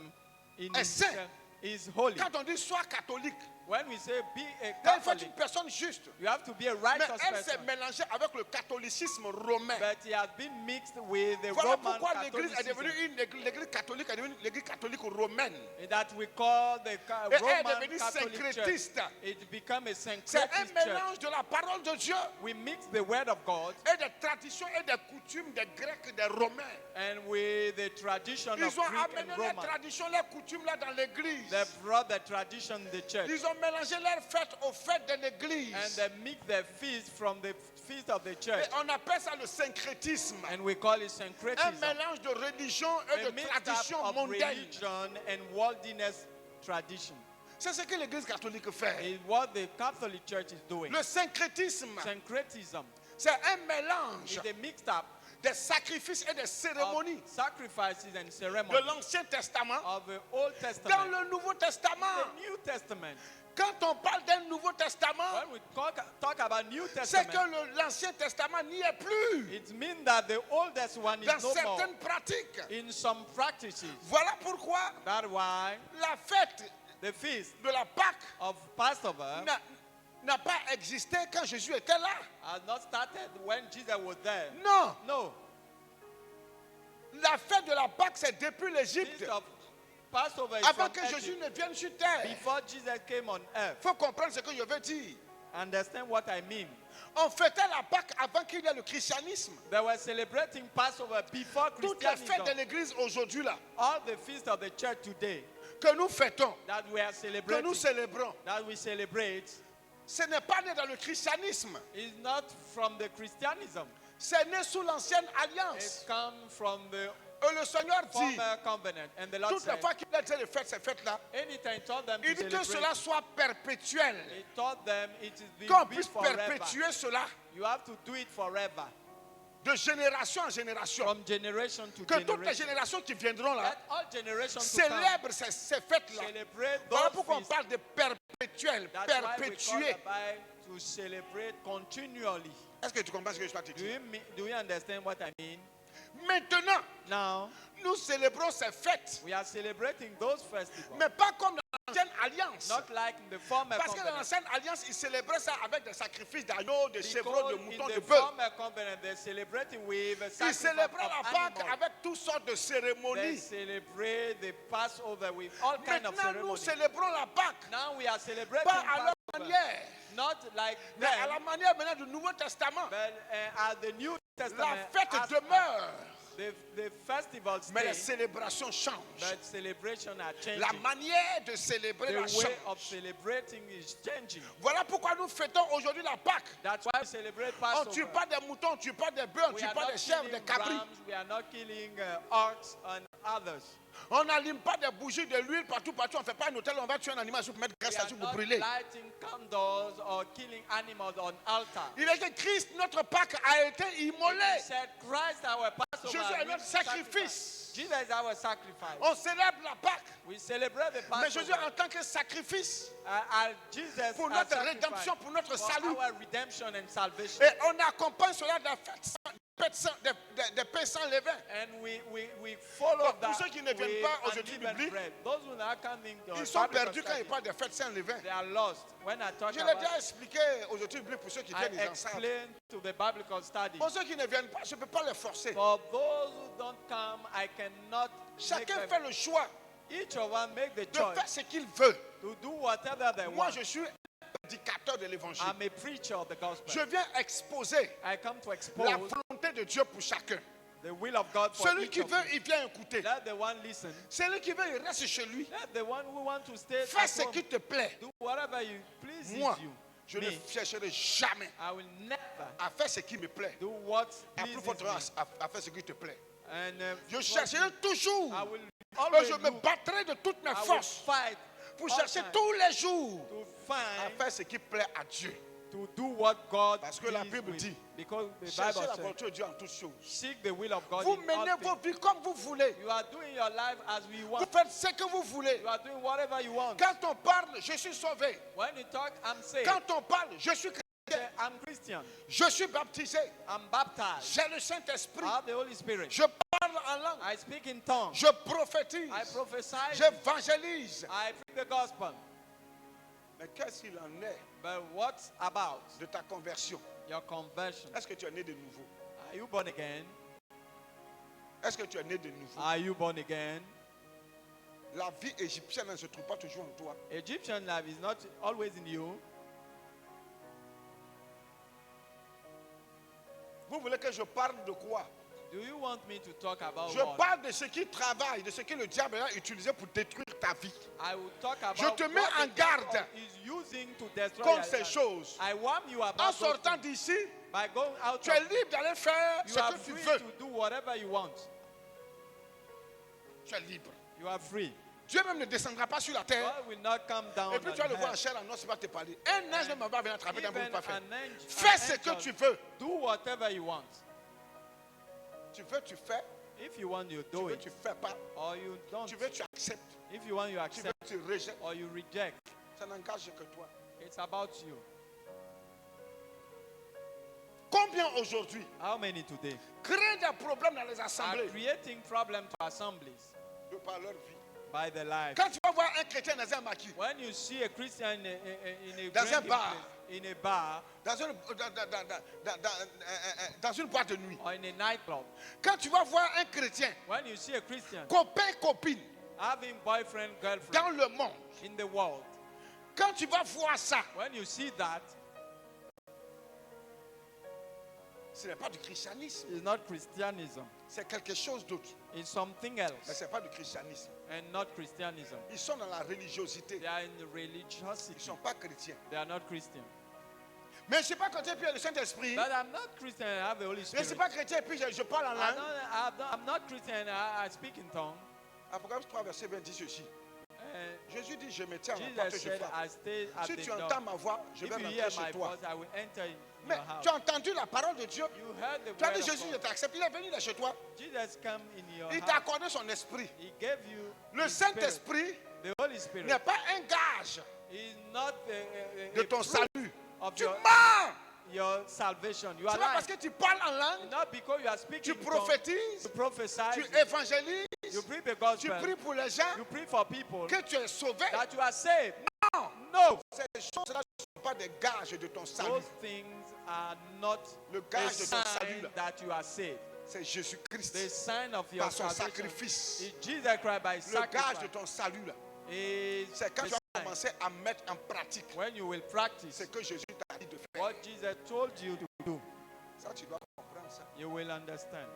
in est saint. itself is holy. Quand on dit sois catholique, When we say be a il faut être Catholic, une personne juste. you have to be a Mais righteous elle s'est person. mélangée avec le catholicisme romain. But he has been mixed with the Voilà Roman pourquoi l'église est devenue Catholicism l'église catholique est devenue l'église catholique romaine. that we call the Et elle est Roman devenue Catholic Church. syncrétiste. It became a C'est un syncretist church. mélange de la parole de Dieu We mix the word of God et des traditions et des coutumes des Grecs et des Romains. and with the tradition of Ils ont Greek amené and les Roman. traditions, les coutumes là dans l'église. They brought the tradition in the church Ils ont mélangé leurs fêtes aux fêtes de and l'église. they mix the feast from the feast of the Et church, on appelle ça le syncrétisme. and we call it Un syncretism. mélange de religion et A de mix tradition up of mondaine. religion and worldliness tradition. C'est ce que l'église catholique fait. Is what the Catholic Church is doing. Le syncrétisme, Syncretism c'est un mélange is a mixed up des sacrifices et des cérémonies of sacrifices and de ceremonies l'Ancien Testament of the Old dans Testament, le Nouveau Testament. the New Testament. Quand on parle d'un Nouveau Testament, When we talk about New c'est que Testament, l'Ancien Testament n'y est plus it means that the oldest one is dans no more certaines pratiques. in some practices. Voilà pourquoi That's why la fête the feast de la Pâque of Passover n'a pas existé quand Jésus était là. has not started when Jesus was there. Non, No. la fête de la Pâque, c'est depuis Feast l'Égypte, of Passover is avant from que Jésus Egypt, ne vienne sur terre. before Jesus came on earth. Il faut comprendre ce que je veux dire. Understand what I mean? On fêtait la Pâque avant qu'il y ait le christianisme. They were celebrating Passover before Toutes les fêtes de Christianism. l'église aujourd'hui là, All the feasts of the church today que nous fêtons, that we are que celebrating, nous célébrons, that we celebrate, ce n'est pas né dans le christianisme. is not from the Christianism. C'est né sous l'ancienne It alliance. comes from the Et le Seigneur dit, former covenant. And the Lord toutes les said, fois qu'il a dit de faire ces fêtes-là, anytime he told them il to dit que celebrate, cela soit perpétuel. he told them it is Qu'on be puisse forever. perpétuer cela You have to do it forever, de génération en génération. from generation to Que toutes les generation. générations qui viendront là Let all generations to come célèbrent ces fêtes-là. celebrate Voilà those pourquoi on feasts. parle de perpétuel, That's why we call perpétuer. the Bible to celebrate continually. Est-ce que tu comprends ce que je dois te dire? Do you understand what I mean? Maintenant, Now, nous célébrons ces fêtes, we are celebrating those festivals, mais pas comme dans l'ancienne alliance. not like in the former Parce que dans covenant. l'ancienne alliance, ils célébraient ça avec des sacrifices d'agneaux, de chevrons, Because de in moutons, de the bœufs. former covenant, they're celebrating with a Ils sacrifice célébraient la of Pâque animals. avec toutes sortes de They cérémonies. celebrate the Passover with all kinds of Maintenant, nous ceremonies. célébrons la Pâque, Now we are celebrating pas à leur Passover, manière, not like mais à la them, manière maintenant du Nouveau Testament. but at the New Testament, fête as demeure, the festivals mais les stay, célébrations changent. but celebration are changing. La manière de célébrer The la way of change. celebrating is changing. Voilà pourquoi nous fêtons aujourd'hui la Pâque. That's why we celebrate On ne tue Passover. pas des moutons, on ne tue pas des bœufs, on ne We tue are pas not des chèvres, des killing cabris. rams, we are not killing ox and others. On n'allume pas des bougies, de l'huile partout. On ne fait pas un hôtel, on va tuer un animal pour mettre We graisse are là-dessus pour not brûler. lighting candles or killing animals on altar. Il est que Christ, notre Pâque, a été immolé. He said, Christ our Passover. Jésus est has notre been sacrifice. sacrificed. Jesus is our sacrifice. On célèbre la Pâque. We celebrate the Mais Jésus Passover. en tant que sacrifice Jesus pour as notre sacrifice rédemption, pour notre for salut. our redemption and salvation. Et on accompagne cela des pains sans levain. And we follow Pour that ceux qui ne viennent with pas aux études unleavened bibliques, bread. Those who are coming to Ils sont Bible perdus quand study, ils parlent des fêtes sans levain. they are lost. When I talk Je l'ai about déjà expliqué aux études bibliques pour ceux qui I viennent, ils en savent. explain to the biblical study. Pour ceux qui ne viennent pas, je ne peux pas les forcer. For those who don't come, I cannot make Chacun them. fait le choix Each of us make the de choice faire ce qu'il veut. to do whatever they Moi, want. je suis un prédicateur de l'évangile. I'm a preacher of the gospel. Je viens exposer I come to la expose volonté de Dieu pour chacun. the will of God for Celui each qui of veut, you. il vient écouter. Let the one listen. Celui qui veut, il reste chez lui. Let the one who want to stay Fais at ce home qui te plaît. do whatever you pleases Moi, you. je ne Me, chercherai jamais I will never à faire ce qui me plaît. do what À plus pleases forte me. race, à faire ce qui te plaît. And Je chercherai toujours. I will Et always je me look, battrai de toutes mes I will forces fight pour all chercher time tous les jours to à find faire ce qui plaît à Dieu. to do what God Parce que la pleases Bible with. dit, Because the Cherchez Bible la says, volonté de Dieu en toutes choses. seek the will of God Vous in all menez vos things. vies comme vous voulez. You are doing your life as we Vous want. faites ce que vous voulez. You are doing whatever you want. Quand on parle, je suis sauvé. When you talk, I'm saved. Quand on parle, je suis chrétien. I'm Christian. Je suis baptisé. I'm baptized. J'ai le Saint-Esprit. I have the Holy Spirit. Je parle en langue. I speak in tongues. Je prophétise. I prophesy. J'évangélise. I preach the gospel. Mais qu'est-ce qu'il en est But what about de ta conversion? your conversion? Est-ce que tu es né de nouveau? Are you born again? Est-ce que tu es né de nouveau? Are you born again? La vie égyptienne ne se trouve pas toujours en toi. Egyptian life is not always in you. Vous voulez que je parle de quoi? Do you want me to talk about Je what? parle de ce qui travaille, de ce que le diable a utilisé pour détruire ta vie. I will talk about Je te mets what en the garde devil is using to destroy contre your ces life. choses. I warn you about En those sortant things. d'ici, By going out tu es of, libre d'aller faire you ce are que tu free veux. to do whatever you want. Tu es libre. You are free. Dieu même ne descendra pas sur la terre. God will not come down Et puis tu vas le voir en on chair en os, il va te parler. Un ange ne va venir attraper dans Even pas faire. an angel, Fais ce que tu veux. do whatever you want. Tu veux, tu fais. If you want, you Tu do veux, it. tu fais pas. Or you don't. Tu veux, tu acceptes. If you want, you Tu veux, accept. tu rejettes. Or you reject. Ça n'engage que toi. It's about you. Combien aujourd'hui How many today créent des problèmes dans les are assemblées creating problems to assemblies de par leur vie? by their life? Quand tu vas voir un chrétien dans un maquis, When you see a Christian in a Dans un drinking bar. place, in a bar dans une boîte de nuit, or in a nightclub, quand tu vas voir un chrétien, when you see a Christian copain, copine, having boyfriend, girlfriend dans le monde, in the world, quand tu vas voir ça, when you see that, ce n'est pas du christianisme, it's not Christianism. c'est quelque chose d'autre. It's something Mais else ce n'est pas du christianisme. and not Christianism. Ils sont dans la religiosité. They are in the Ils ne religiosity. sont pas chrétiens. They are not Christian. Mais je ne suis pas chrétien et puis il y a le Saint-Esprit. But I'm not Christian and I have the Holy Je ne suis Spirit. pas chrétien et puis je parle en langue. I'm not Christian and I speak in tongue. Apocalypse 3, verset 20 dit ceci. And Jésus dit, je me tiens à la porte et Jesus je said, frappe. I stay at Si the tu door. entends ma voix, je If vais you hear rentrer my chez toi. voice, I will enter in Mais your house. tu as entendu la parole de Dieu. You heard the Tu as word dit, of Jésus, je God. t'accepte. Il est venu là chez toi. Jesus come in your Il t'a house. accordé son esprit. He gave you Le his spirit. Saint-Esprit The Holy Spirit n'est pas un gage is not a de ton proof salut. of Tu your, mens. your salvation. You C'est are pas parce lying. que tu parles en langue, Not because you are speaking tu in tongues, you prophétises, prophesy, tu évangélises, you preach the tu gospel, pries pour les gens, you pray for people que tu es sauvé. that you are saved. Non. No, Ces choses-là ne sont pas des gages de ton salut. those things are not Le a gage de ton salut, sign là, that you are saved. c'est Jésus-Christ. The sign of your Par son salvation sacrifice. is Jesus Christ by Le gage de sacrifice. ton salut, là, Is c'est quand the tu vas sign commencer à mettre en pratique when you will practice ce que Jésus t'a dit de faire. what Jesus told you to do. Ça, tu dois comprendre ça. You will understand.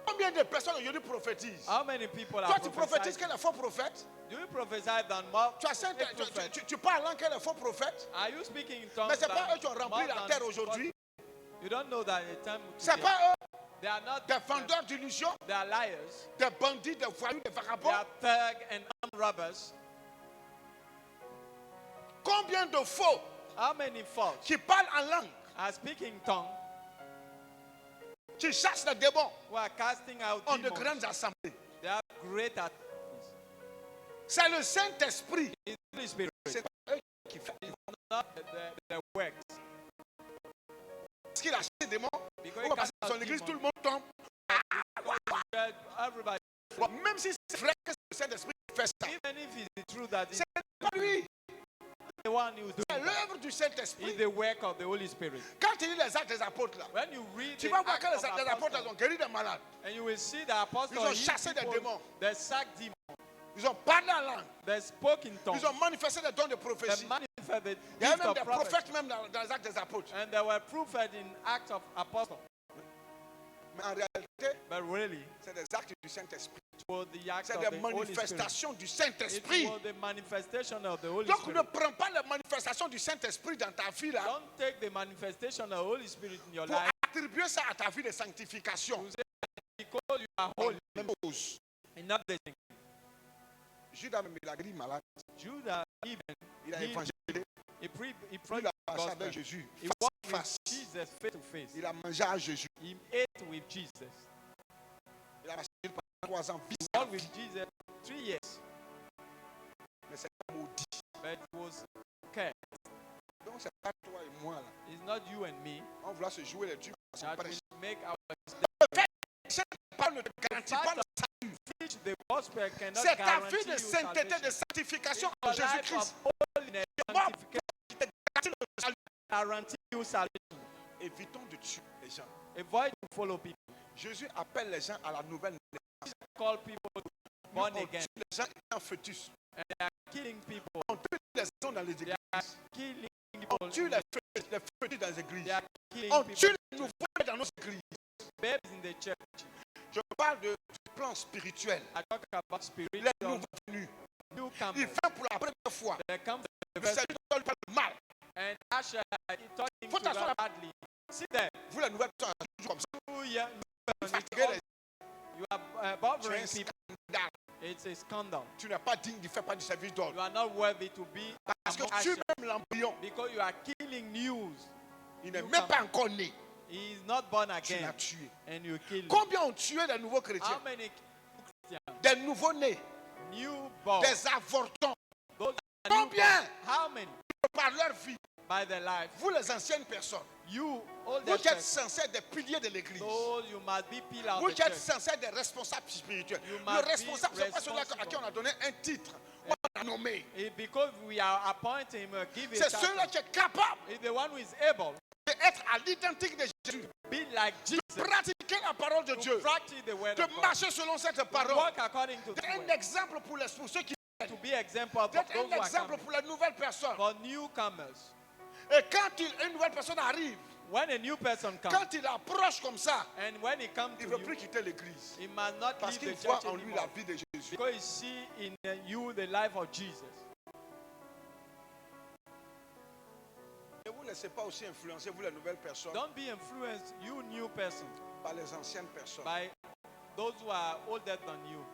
Combien de personnes aujourd'hui prophétisent? How many people Toi, are tu prophétises prophesying? qu'elle est faux prophète? Do you prophesy than more? Tu, as a prophet? tu parles en qu'elle est faux prophète? Are you speaking in tongues? Mais ce n'est pas than eux qui ont rempli more la than terre aujourd'hui. You don't know that the time Ce n'est today, pas eux, they are not des vendeurs d'illusions, they are liars. des bandits, des voyous, des They vagabonds. are thug and armed robbers. Combien de faux How many false qui parlent en langue, are speaking tongue qui chassent les démons who are casting out en de demons? grandes assemblées? They have great authorities. C'est le Saint-Esprit. It's the Holy Spirit. C'est eux qui font. Not the works. Parce qu'il a chassé les démons. Because On he va passer cast dans son out église, tout demons. le monde tombe. Everybody, Bon, même si c'est vrai que c'est le Saint-Esprit qui fait ça, even if it's true that it's c'est pas lui. the one who doing C'est that, l'œuvre du it's Saint-Esprit. the work of the Holy Spirit. Quand tu lis les actes des apôtres là, When you read tu the vas voir Acts que of les apôtres Apostles, ont guéri des malades. and you will see the apostles Ils ont healed chassé des people, démons. they sacked demons, Ils ont parlé en langue. they spoke in tongues, Ils ont manifesté des dons de they prophétie. manifested the Il y a gift même of des prophecy, prophètes même dans les actes des apôtres. and they were prophets in Acts of Apostles. Mais en réalité, But really, c'est des actes du Saint-Esprit. it was the act C'est of des the Holy Spirit. manifestations du It Saint-Esprit. was the manifestation of the Holy Donc ne Spirit. prends pas les manifestations du Saint-Esprit dans ta vie là Don't take the manifestation of the Holy Spirit in your pour life attribuer ça à ta vie de sanctification. because you are holy. Même chose. And not the thing. Judas même il a guéri malade. Judah even Il a he évangélisé. he Il preached a the passé gospel. avec Jésus. He Face walked à with face. Jesus face to face. Il a mangé à Jésus. He ate with Jesus. Il a passé pendant 3 ans. He walked with Jesus 3 years, Mais c'est pas maudit. but it was okay. Donc c'est pas toi et moi là. It's not you and me On voulait se jouer les trucs. that will make our Parle ne te garantit pas le salut. preach the gospel cannot C'est ta guarantee vie de you sainteté, salvation. de sanctification en Your life of Jésus-Christ. holiness, Moi, sanctification, qui te garantit le salut. guarantee you salvation. Évitons de tuer les gens. Avoid to follow people. Jésus appelle les gens à la nouvelle naissance. Call people to be born On again. tue les gens en fœtus. And they are killing people. On tue les gens dans les They are églises. killing On people. tue les fœtus dans les églises. They are killing On people. tue les nouveaux dans nos églises. Babes in the church. Je parle du plan spirituel. I talk about Les spiritual nouveaux venus. Il newcomers. vient pour la première fois. They come to the Le first Seigneur ne parle pas mal. and Asher talking Faut to t'asseoir them badly. See there. Vous, les nouvelles personnes, toujours comme ça. Who you Fatiguez les you are tu es bothering un people. scandale. It's a scandal. Tu n'es pas digne de faire pas du service You d'ordre. are not worthy to be Parce que among tu Asher même l'embryon. because you are killing news. Il n'est même pas encore né. He is not born Tu l'as again tué. and you kill him. Combien ont tué des nouveaux How chrétiens? many Christians, Des nouveaux-nés. newborn, Des avortons. those that are Combien? newborn, how many Par leur vie. by their life? Vous, les anciennes personnes. You, all Vous the qui êtes church, censés être des piliers de l'église. those you must be pillar Vous of qui the êtes church. censés être des responsables spirituels. You Le must be responsable, c'est pas celui-là à qui responsible. on a donné un titre. On l'a nommé. Because we are appointing him, give C'est a celui-là title. qui est capable Is the one who is able d'être à l'identique de Jésus. to be like Jesus, Pratiquer la parole de to Dieu. practice the word De of God, marcher selon cette to parole. walk according to the D'être un word, exemple pour ceux qui to be example of d'être those un who are exemple coming. pour les nouvelles personnes. For newcomers, Et quand une nouvelle personne arrive, when a new person comes, quand il approche comme ça, and when he comes il to ne veut plus you, quitter l'église. he must not Parce leave qu'il the voit church en lui la anymore. vie de Jésus. Because he see in you the life of Jesus. Ne vous laissez pas aussi influencer, vous les nouvelles personnes, Don't be influenced, you new person, par les anciennes personnes. by those who are older than you.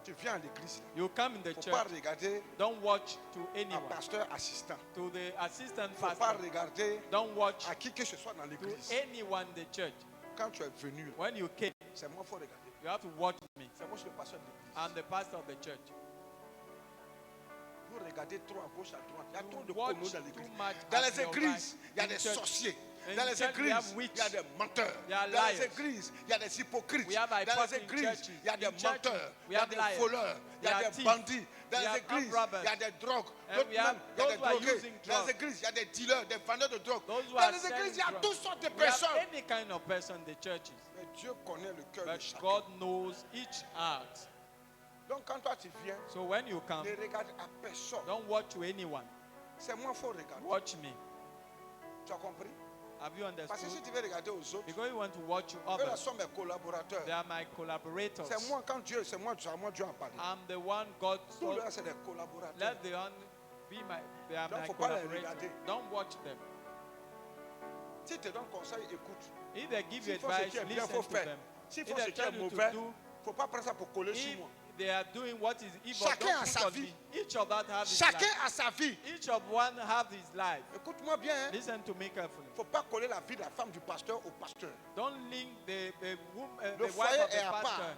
Tu viens à l'église, là. You come in the Il ne faut pas church, regarder don't watch to un anyone. pasteur assistant. To the assistant Il ne faut pas pastor, regarder don't watch à qui que ce soit dans to l'église. anyone in the church. Quand tu es venu, When you came, c'est moi qu'il faut regarder. you have to watch me. C'est moi, je suis le pasteur de l'église. I'm the pastor of the church. Vous regardez trop à gauche, à droite. Il y a trop de You watch communs dans too l'église. much Dans at les your églises, right. il y a In des church, sorciers. in Dans les church, we have églises, witch. il y a des menteurs. There are Dans les liars. églises, il y a des hypocrites. We have Dans les hypocrites in églises, churches. il y a des In churches, menteurs. we Il y a have des liars. voleurs. Il y We a are des thieves. bandits. Dans We les have églises, armed il y a des drogues. And D'autres we have même, il y a those des who are drogués. using Dans les drugs. églises, il y a des dealers, des vendeurs de drogue. Those who Dans are les selling églises, il y a drugs. toutes sortes de We have personnes. any kind of person in the churches. Mais Dieu connaît le cœur de But chacun. God knows each heart. Donc quand toi tu viens, So when you come, ne regarde à personne. don't watch to anyone. C'est moi qu'il faut regarder. Watch me. Tu as compris? Have you Parce que si understood? tu veux regarder aux autres, Because you want to watch eux là others. sont mes collaborateurs. They are my collaborators. C'est moi quand Dieu, c'est moi Dieu en parle. I'm the one God Tous told. les c'est des collaborateurs. Let the one be they are Donc, my faut pas les collaborators. regarder. Don't watch them. Si tu donnes conseil, écoute. If they give you S'ils font ce advice, qui est bien, listen faut to faire. them. S'ils If font ce they qui est tell you to mauvais, do, faut pas prendre ça pour coller sur if moi. they are doing what is evil, Chacun don't a put sa on vie. me. Each of that have his Chacun life. a sa vie. Each of one have his life. Écoute-moi bien. Il Listen to me carefully. ne faut pas coller la vie de la femme du pasteur au pasteur. Don't link the Le wife foyer of the est à pastor. part.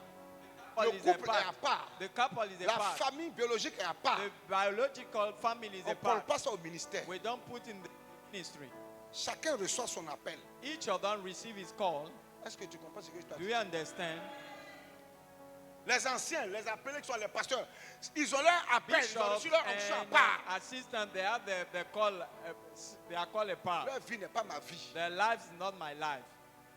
Couple Le is a couple est à part. part. The couple is a La part. famille biologique est à part. The biological family is On a ne colle part. pas ça au ministère. We don't put in the ministry. Chacun reçoit son appel. Each of them receive his call. Est-ce que tu comprends ce que je te Do dis? you understand? Les anciens, les appelés qui sont les pasteurs, ils ont leur appel, ils ont Bishops reçu leur onction à and part. assistants, they have the call. They are called a part. Leur vie n'est pas ma vie. Their life is not my life.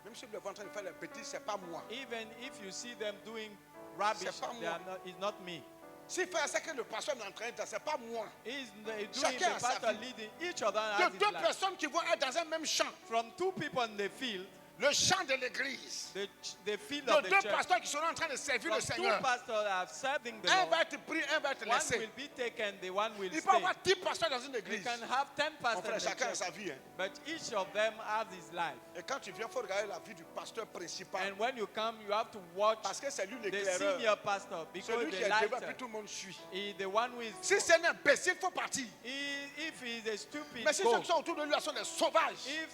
Même si ils sont en train de faire les petits, c'est pas moi. Even if you see them doing rubbish, C'est pas they are moi. not, it's not me. S'il fait ça que le pasteur m'entraîne, c'est pas moi. He's doing Chacun a the sa pastor vie. leading. Each of them De has his deux life. personnes qui vont être dans un même champ, From two people in the field, le champ de l'église. the field De of the deux church. pasteurs qui seront en train de servir le From two Seigneur. pastors that are serving the Un Lord. va être pris, un va être One laissé. will be taken, the one will Il peut y stay. avoir 10 pasteurs dans une You église. can have 10 Mon pastors frère, in the chacun a church, sa vie. Hein. but each of them has his life. Et quand tu viens, il faut regarder la vie du pasteur principal. And when you come, you have to watch Parce que c'est lui the l'éclaireur. senior pastor, because Celui qui the est devant, lighter puis tout le monde suit. is the one who is. Si c'est un imbécile, il faut partir. If he is a stupid, Mais si go. ceux qui sont autour de lui sont des sauvages, If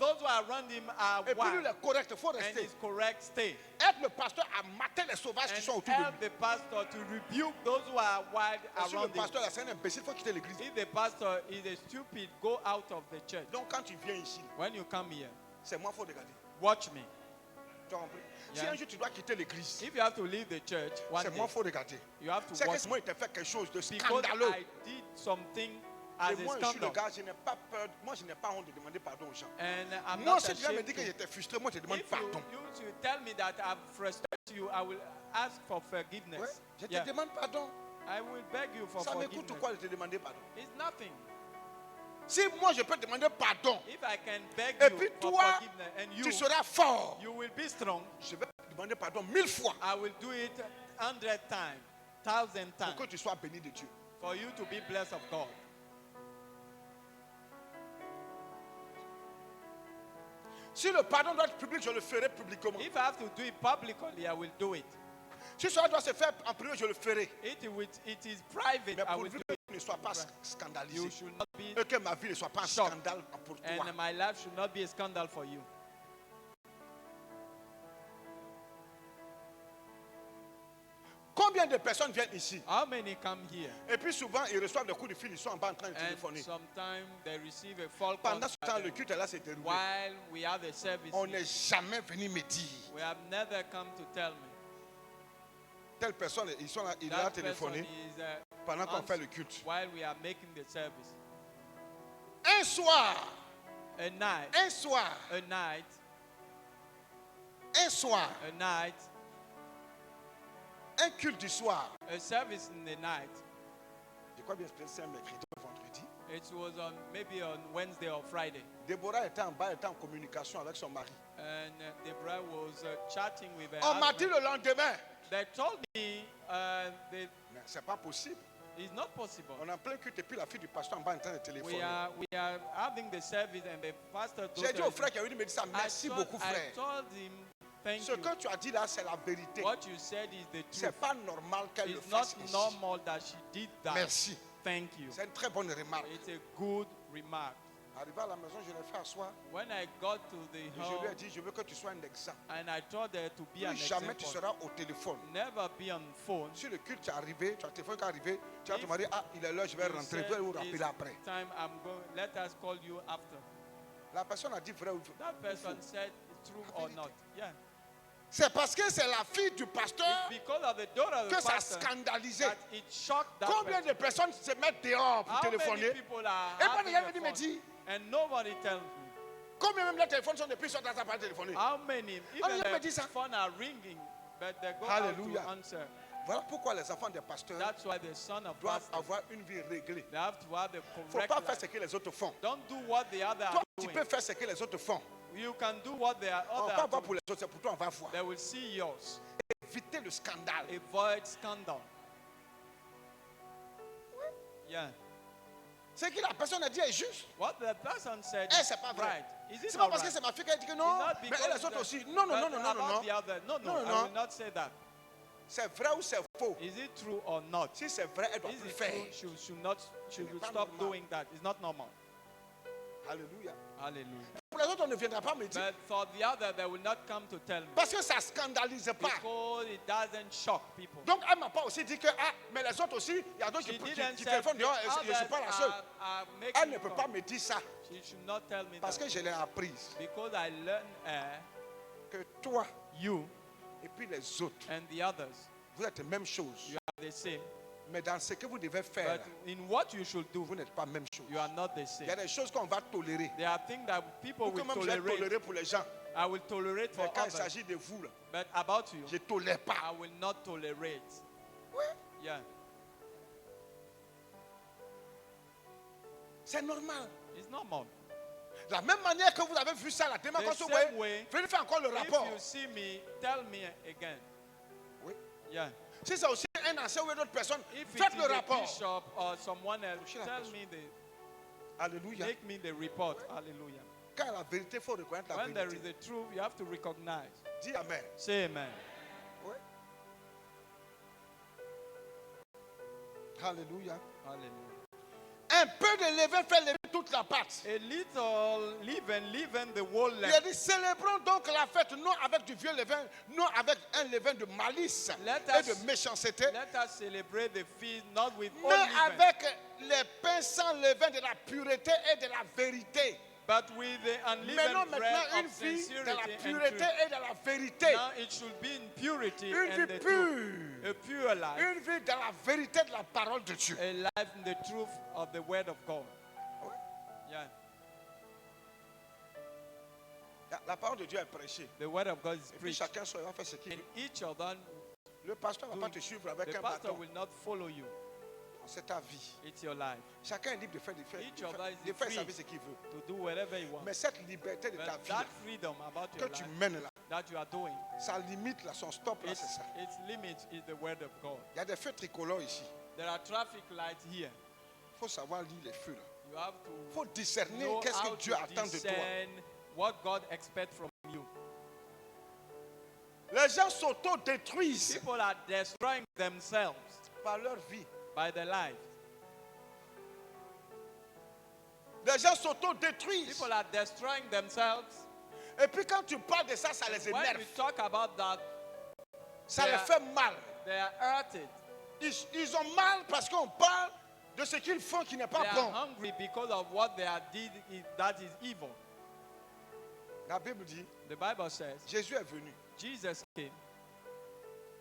those who are around him are et puis lui, il wild est correct, il faut and rester. is correct, stay. Aide le pasteur à mater les sauvages qui sont And autour de help lui. the pastor to rebuke those who are wild Et si le around him. pasteur là, c'est un imbécile, il faut quitter l'église. If the pastor is a stupid, go out of the church. Donc quand tu viens ici, When you come here, c'est moi qu'il faut regarder. watch me. Tu as compris? Si Yeah. un jour tu dois quitter l'église, If you have to leave the church one c'est day, moi qu'il faut regarder. you have to C'est watch que me. moi, il t'a fait quelque chose de Because scandaleux. I did something Et as a moi, je suis le scandal. gars, je n'ai pas peur, moi, je n'ai pas honte de demander pardon aux gens. And I'm Moi, not si tu viens me ashamed dire que to. j'étais frustré, moi, je te demande If pardon. you should tell me that I've frustrated you, I will ask for forgiveness. Ouais, je te Yeah. demande pardon. I will beg you for Ça m'écoute ou forgiveness. quoi de te demander pardon? It's nothing. Si moi, je peux te demander pardon, If I can beg et you puis for toi, forgiveness and tu seras fort. you will be strong, Je vais te demander pardon 1000 fois I will do it 100 times, 1,000 pour times que tu sois béni de Dieu. for you to be blessed of God. Si le pardon doit être public, je le ferai publiquement. If I have to do it publicly, I will do it. Si cela doit se faire en privé, je le ferai. It is private, Mais I will pourvu do que it. tu ne sois pas You scandalisé. should not be, Et que ma vie ne soit pas un shocked. scandale pour toi. and my life should not be a scandal for you. Combien de personnes viennent ici? How many come here? Et puis souvent, ils reçoivent des coups de fil, ils sont en bas en train de And téléphoner. sometimes they receive a phone call. Pendant ce temps, le culte est là, c'est déroulé. While we have the service, On n'est jamais venu me dire. we have never come to tell me. Telle personne, ils sont là, il a That person téléphoné is pendant qu'on on- fait le culte. while we are making the service. Un soir, A night, un soir, a night, un soir, a night, un culte du soir. a service in the night. Je crois bien que c'est un mercredi ou vendredi. It was on maybe on Wednesday or Friday, Déborah était en bas, elle était en communication avec son mari. and Deborah was chatting with her On m'a dit husband. le lendemain. They told me that Mais c'est pas possible. it's not possible. On est en plein culte et puis la fille du pasteur en bas est en train de téléphoner. We are having the service, and the pastor told J'ai dit au her, frère qui a venu me dire ça, merci beaucoup I frère. told him, thank Ce you. que tu as dit là, c'est la vérité. What you said is the C'est truth. pas normal qu'elle le It's not fasse ici. normal that she did that. Merci. Thank you. C'est une très bonne remarque. It's a good remark. Arrivé à la maison, je l'ai fait asseoir. When I got to the Et je lui ai home, dit, je veux que tu sois un exemple. and I told her to be an Plus jamais tu example. seras au téléphone. Never be on phone. Si le culte est arrivé, tu as le téléphone qui est arrivé, tu as If ton mari, ah, il est là, je vais You rentrer, said je vais vous it's rappeler après. time I'm going. Let us call you after. La personne a dit vrai ou faux. That person said true or not. Yeah. C'est parce que c'est la fille du pasteur It's because of the daughter of the que ça a pastor scandalisé. that it shocked that Combien person. de personnes se mettent dehors pour How many téléphoner? people are Et moi, having il est a venu me phone, dire, and nobody tells me? combien même les téléphones sont depuis sur ta appareil téléphoné? How many? Ah, Even il me the dit ça. phone are ringing, but they go Hallelujah. out to answer. Voilà pourquoi les enfants des pasteurs That's why the son of doivent pastors, avoir une vie réglée. they have to have the Il ne faut correct pas faire life. ce que les autres font. Don't do what the other Toi, are tu doing. peux faire ce que les autres font. You can do what the On other va are voir pour doing. les autres, c'est pour toi, on va voir. They will see yours. Éviter le scandale. Avoid scandal. Yeah. Ce que la personne a dit est juste. What the person said Eh, is c'est pas vrai. right. Is it C'est pas not parce que right? c'est ma fille qui a dit que It's non, not mais because les autres the- aussi. Non, non, but non, non, non, about non. the other. No, Non, I non. will not say that. C'est vrai ou c'est faux? Is it true or not? Si c'est vrai, elle doit Is plus it faire. true? She n'est should pas stop normal. doing that. It's not normal. Alléluia. Hallelujah. Pour les autres, on ne viendra pas me dire. But for the other, they will not come to tell me. Parce que ça ne scandalise pas. Because it doesn't shock people. Donc, elle ne m'a pas aussi dit que, ah, mais les autres aussi, il y a d'autres She qui didn't say téléphonent, disant, the je ne suis pas la others seule. are Elle making ne peut fun. pas me dire ça. She should not tell me Parce that. que je l'ai apprise. Because I learned Que toi you et puis les autres, and the others, vous êtes la même chose. you are the same. Mais dans ce que vous devez faire, But in what you should do, vous n'êtes pas la même chose. you are not the Il y same. a des choses qu'on va tolérer. There are things that people Ou que will même j'ai tolerate. toléré pour les gens. I will tolerate Mais for quand il others. s'agit de vous, là, But about you, je ne tolère pas. I will not tolerate. Oui, Yeah, c'est normal. it's normal. De la même manière que vous avez vu ça, la démarcation, The vous same voyez, way, venez faire encore le If rapport. you see me, tell me again. Oui. Yeah. Si c'est aussi un ancien ou une autre personne, If it faites is le a rapport. bishop or someone else, Touchez la tell personne. me the, Alléluia. make me the report. Hallelujah. Quand la vérité, il faut reconnaître la When there is vérité. the truth, you have to recognize. Dis Amen. Say amen. Oui. Alléluia. Hallelujah. Un peu de levain fait lever toute la pâte. A little leaven the whole Il a lump. dit, célébrons donc la fête, non avec du vieux levain, non avec un levain de malice Let et us- de méchanceté, Let us celebrate the feast not with mais old leaven, avec les pains sans levain de la pureté et de la vérité. but with the Menons unleavened bread maintenant une of vie de sincerity la and pureté truth. et de la vérité. Now it should be in purity Une and vie the truth. pure. A pure life. Une vie dans la vérité de la parole de Dieu. A life in the truth of the word of God. Oui. Yeah. La parole de Dieu est prêchée. The word of God is Et puis preached. chacun soit va faire ce qu'il And veut. each of them, Le pasteur ne va pas te suivre avec the un pastor bâton. will not follow you. C'est ta vie. It's your life. Chacun est libre de faire, Each of us de is faire sa free vie ce qu'il veut. to do whatever you want. Mais cette liberté de ta But vie that là, freedom about que your tu life mènes là, that you are doing, sa limite là, son stop là, c'est ça. its limit is the word of God. Il y a des feux tricolores ici. There are traffic lights here. Il faut savoir lire les feux là. You have Il to faut discerner know qu'est-ce how que Dieu to attend de toi. discern what God expects from you. Les gens s'auto-détruisent People are destroying themselves par leur vie. by their life. Les gens s'auto-détruisent. People are destroying themselves. Et puis quand tu parles de ça, ça les When we énerve. talk about that, Ça les Yeah. fait mal. they are hurted. Ils ont mal parce qu'on parle de ce qu'ils font qui n'est They pas are bon. hungry because of what they are did that is evil. La Bible dit, The Bible says Jésus est venu. Jesus came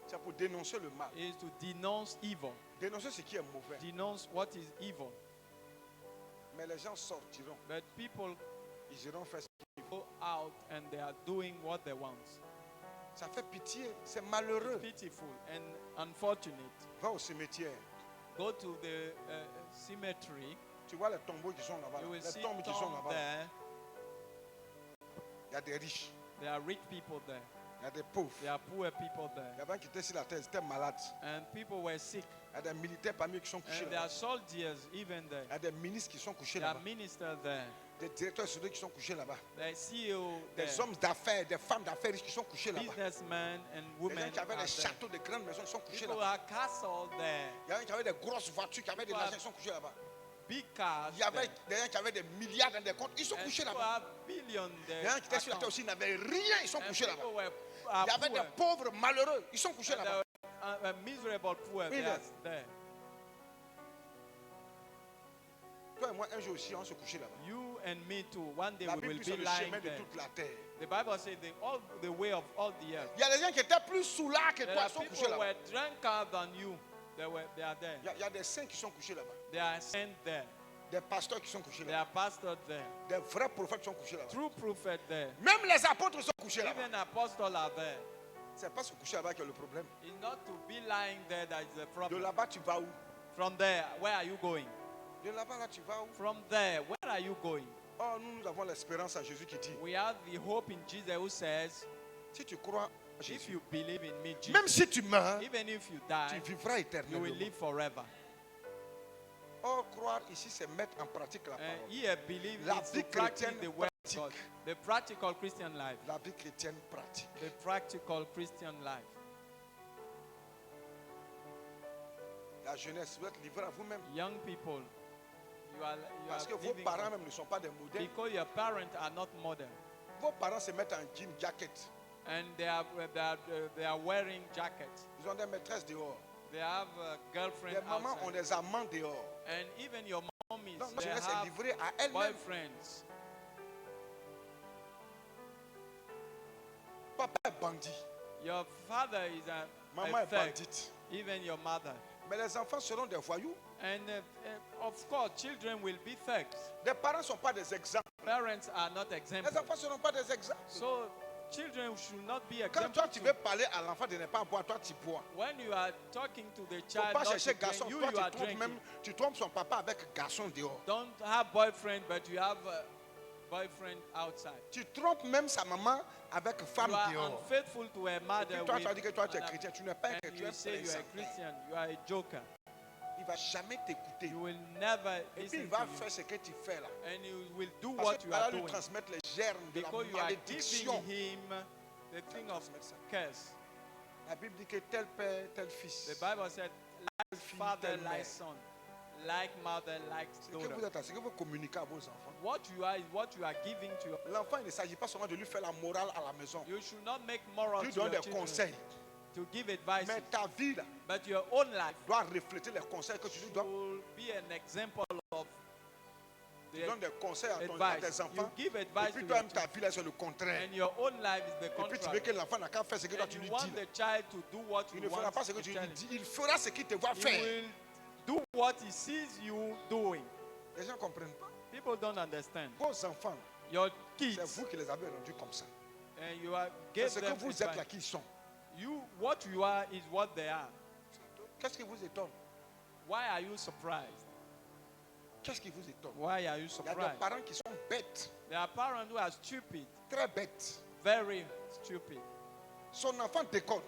C'est pour dénoncer le mal. is to denounce evil. Dénoncer ce qui est mauvais. Denounce what is evil. Mais les gens sortiront. But people Ils iront faire ça. go out and they are doing what they want. Ça fait pitié. C'est malheureux. Pitiful and unfortunate. Va au cimetière. Go to the cemetery. Tu vois les tombeaux qui sont là-bas. You will Les see tombes qui sont tombs là-bas. there. Il y a des riches. There are rich people there. Il y a des pauvres. There are poor people Il y there. a des gens qui étaient sur la terre, ils étaient malades. And people were sick. Il y a des militaires parmi eux qui sont couchés And there là-bas. are soldiers even there. Il y a des ministres qui sont couchés There are là-bas. ministers there. Des directeurs sociaux qui sont couchés là-bas. There are CEO there. Des hommes d'affaires, des femmes d'affaires riches qui sont couchés là-bas. Businessmen and Des gens women qui avaient are des there. châteaux, des grandes maisons, ils sont couchés People là-bas. are castles there. Il y a des gens qui avaient des grosses voitures, qui avaient de People l'argent, are- ils sont couchés là-bas. Big cars Il y avait there. des gens qui avaient des milliards dans des comptes, ils sont And couchés people là-bas. have billions there. Il y a des gens qui étaient sur la terre accounts. aussi, ils n'avaient rien, ils sont And couchés là-bas. people were Il y avait des poor. pauvres malheureux, ils sont couchés And là-bas. there were miserable poor. Oui, They are there. there. Toi et moi, un jour aussi, on se couchait là-bas. You and me too. One day La we Bible will dit sur be le lying chemin de there. toute la terre. The Bible says all the way of all the earth. Il y a des gens qui étaient plus sous là que There toi, are ils sont couchés people who là-bas. were drunker than you. They are there. Il y a des saints qui sont couchés là-bas. They are sent there. Des pasteurs qui sont couchés There là-bas. are pastors there. Des vrais prophètes qui sont couchés là-bas. True prophets there. Même les apôtres sont couchés là-bas. Even apostles are there. C'est pas se coucher là-bas qui est le problème. It's not to be lying there that is the De problem. là-bas, tu vas où? From there, where are you going? De là-bas, là, tu vas où? From there, where are you going? Oh, nous avons l'espérance en Jésus qui dit, We have the hope in Jesus who says, si tu crois en if Jésus, you believe in me, même Jesus, si tu meurs, even if you tu die, vivras you éternellement. will live forever. Oh, croire ici, c'est mettre en pratique la And parole. here, believe La is vie to practice chrétienne the word of God. pratique. The practical Christian life. La vie chrétienne pratique. The practical Christian life. La jeunesse, vous êtes livré à vous-même. Young people, you are Parce que vos living parents même ne sont pas des modèles. because your parents are not model, Vos parents se mettent en jean jacket. and they are wearing jackets. Ils ont des maîtresses dehors. They have a girlfriend Les mamans ont outside, des amants dehors. and even your mommies, Donc, la they jeunesse est have livrée à elle-même. boyfriends. Papa est bandit. Your father is a Maman est thug, bandite. even your mother. Mais les enfants seront des voyous. And of course, children will be thugs. Les parents ne sont pas des exemples. Parents are not Les examples. enfants ne seront pas des exemples. So children should not be Quand examples. toi tu veux parler à l'enfant de ne pas boire, toi tu bois. When you are talking to the Il ne faut child, pas not chercher to garçon. drink, Toi you are tu trompes drinking. même, tu trompes son papa avec garçon dehors. Don't have boyfriend, but you have a boyfriend outside. Tu trompes même sa maman avec femme You are dehors. unfaithful to a mother. Puis toi tu as dit with que toi tu es another- chrétien. Tu n'es pas un and chrétien, tu you es say you are a présenté. Christian. You are a joker. Il ne va jamais t'écouter. You will never Et puis il listen va to faire you, ce que tu fais là. and you will do Parce what que you tu vas are lui doing transmettre les germes de la because you are malédiction. giving him the thing of Transmettre ça. curse. La Bible dit que tel père, tel fils. The Bible said, like fille, father, telle like mère. son, like mother, like Ce que daughter. vous êtes, ce que vous communiquez à vos enfants. What you are is what you are giving to your. L'enfant, il ne s'agit pas seulement de lui faire la morale à la maison. You should not make moral Lui to your donner des children, conseils. to give advice, Mais ta vie là, but your own life doit refléter les conseils que tu lui donnes. will be an example of Tu the donnes des conseils à, à advice. tes You enfants. give Et advice puis to toi your même ta children, vie là, c'est le contraire. and your own life is the Et puis tu veux contrary. que l'enfant n'a qu'à faire ce que toi And tu lui you want dis. the child to do what Il you ne fera want pas ce que to tu tell lui him. dis. Il fera ce qu'il te voit He faire. will do what he sees you doing. Les gens ne comprennent pas. People don't understand. Vos enfants, Your c'est kids, vous qui les avez rendus comme ça. and you are C'est gave ce que them vous êtes là advice. qui sont. What you are is what they are. Qu'est-ce qui vous étonne? Why are you surprised? Qu'est-ce qui vous étonne? Why are you Il y a des surprised? parents qui sont bêtes, There are parents who are stupid, très bêtes. very stupid. Son enfant déconne.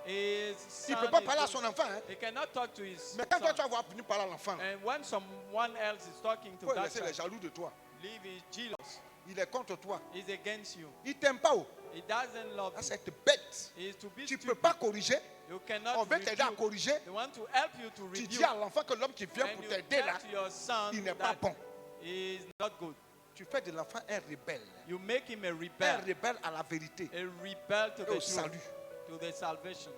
His Il ne son peut pas is parler à doing- son enfant. Hein. He cannot talk to his Mais quand toi son. tu vas voir venir parler à l'enfant, il And when someone else is talking to faut that laisser les child, jaloux de toi. leave is jealous. Il est contre toi. He's against you. Il ne t'aime pas. Oh. He doesn't love Ah, you. c'est bête. He is to be Tu ne peux stupid. pas corriger. You cannot On veut t'aider à rebuke. corriger. They want to help you to Tu rebuke. dis à l'enfant que l'homme qui vient And pour you t'aider tell là, to your son il n'est pas that bon. he is not good. Tu fais de l'enfant un rebelle. You make him a Un rebel. rebelle à la vérité A rebel to et the au truth, salut. to the salvation.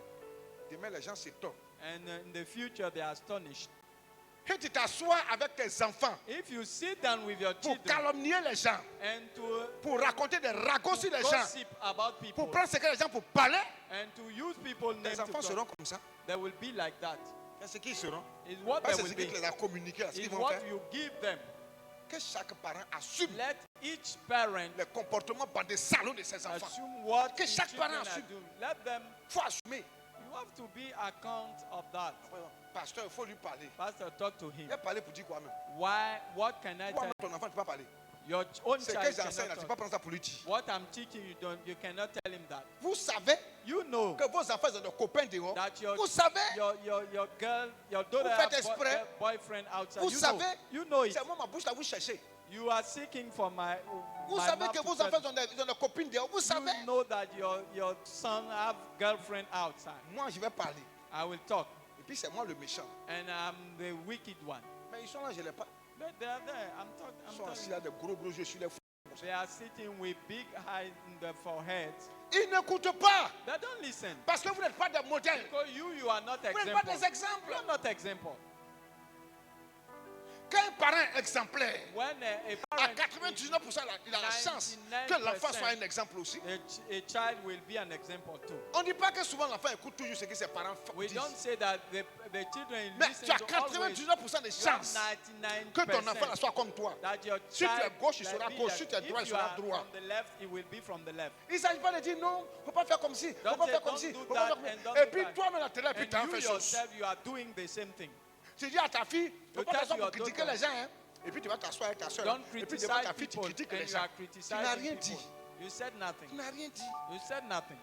Demain, les gens s'étonnent. And in the future, they are astonished. Et tu t'assois avec tes enfants If you sit down with your pour children calomnier les gens, and to pour raconter des ragots sur les gens, gossip about people pour prendre ce que les gens pour parler, and to use people's names les enfants to seront talk, comme ça. they will be like that. Qu'est-ce qu'ils seront? Is what Pas they c'est will ce que be. tu les as communiqué, ce Is qu'ils vont what faire. you give them. Que chaque parent assume Let each parent les comportements bandés salauds de ses enfants. assume what Que each chaque children parent are assume. doing. Let them. Il faut assumer. You have to be account of that. Pasteur, il faut lui parler. Pastor, talk to him. Il a parlé pour dire quoi même? Why? What can I Pourquoi tell? ton enfant ne peut pas parler? Your own C'est que child j'enseigne là, cannot tu ne peux talk. pas prendre ça pour lui dire. What I'm teaching you, don't. You cannot tell him that. Vous savez You know que vos enfants ont des copains dehors. that your Vous savez, your girl, your daughter Vous faites has exprès. boyfriend outside. vous You know. savez, You know it. c'est moi ma bouche là, vous cherchez. You are seeking for my. Vous my savez mouth que to vos tell enfants ont des copines dehors. Vous savez. you know that your son have girlfriend outside. Moi, je vais parler. I will talk, Et puis c'est moi le méchant. and I'm the wicked one. Mais ils sont là, je ne l'ai pas. But they are there. Ils sont I'm assis telling là, you. des gros yeux sur les fous. They are sitting with big eyes in their foreheads. Ils n'écoutent pas. They don't listen. Parce que vous n'êtes pas des modèles. Because you are not Vous n'êtes pas example. des exemples. You are not example. Quand un parent est exemplaire, When a à parent 99%, il a la chance que l'enfant soit un exemple aussi. a child will be an example too. On ne dit pas que souvent l'enfant écoute toujours ce que ses parents We disent. don't say that the children Mais listen tu as to always. 99% de You have chances que ton enfant 99% soit comme toi. that your Si tu es child gauche, il will sera be gauche. that. Si tu es droit, il If you sera are droit. from the left, it will be from the left. Il ne s'agit pas de dire non, il ne faut pas faire comme ci, il ne faut Don't pas say, faire comme don't ci. do faut pas that faire comme- and don't Et do puis that. toi-même, à télé, puis tu as And fait you chose. yourself, you are doing the same thing. Tu dis à ta fille, il ne You faut pas tell t'asseoir your pour critiquer daughter. les gens. Hein. Et puis tu vas t'asseoir avec ta soeur. Don't Et puis devant criticize ta fille, tu people critiques les and you gens. are Tu n'as criticizing rien people. dit. You said nothing. Tu n'as rien dit. You said nothing.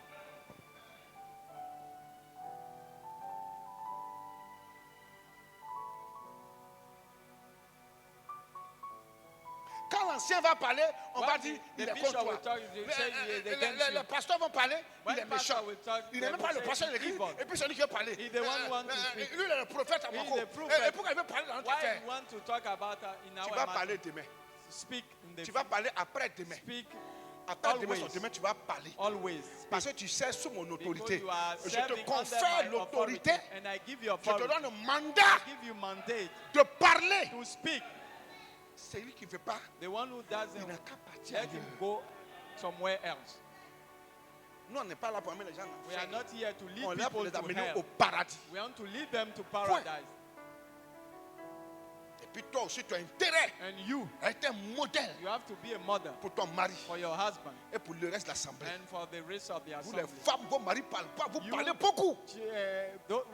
Quand l'ancien va parler, on When va dire il the est bishop contre will toi. talk, you say he is against Les you. pasteurs vont parler, When il est the pastor méchant. will talk, Il they n'est même will pas le say pasteur he's d'église. evil. Et puis celui qui veut parler. He's the one who wants to speak. Lui, il est le prophète à He's Mako. the prophet. Et pourquoi il veut parler dans notre Why affaire? you want to talk about in Tu our vas matter? parler demain. Speak in the Tu vas parler après demain. speak Après demain, always. demain, tu vas parler. Always. Parce que tu sais sous mon Because autorité. you are Je te serving confère under my l'autorité. authority, and I give you Je te authority. donne un mandat I give you mandate de parler. to speak. C'est lui qui ne veut pas. The one who Il doesn't, n'a qu'à partir let him ailleurs. go somewhere else. Nous, on n'est pas là pour amener les gens We are en not here to lead On est là pour people les to amener au hell. paradis. We want to lead them to paradise. Et puis toi aussi, tu as intérêt And you, à être un modèle you have to be a mother pour ton mari for your husband et pour le reste de l'assemblée. and for the rest of the Vous les assembly. femmes, vos maris ne parlent pas, vous You- parlez beaucoup.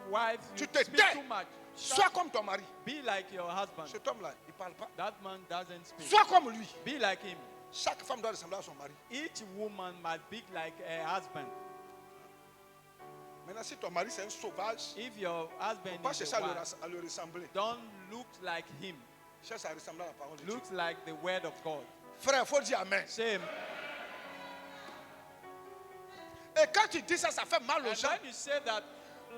Wives, Tu you te speak tais. too much. Sois comme ton mari. Be like your husband. Cet homme-là, il ne parle pas. That man doesn't speak. Sois comme lui. Be like him. Chaque femme doit ressembler à son mari. Each woman must be like a husband. Maintenant, si ton mari c'est un sauvage, If your husband pas is chercher a à le, wild, à le ressembler. don't look like him. Cherche à ressembler à la parole de Dieu. Looks like the word of God. Frère, il faut dire Amen. Same. Et quand tu dis ça, ça fait mal aux And gens. when you say that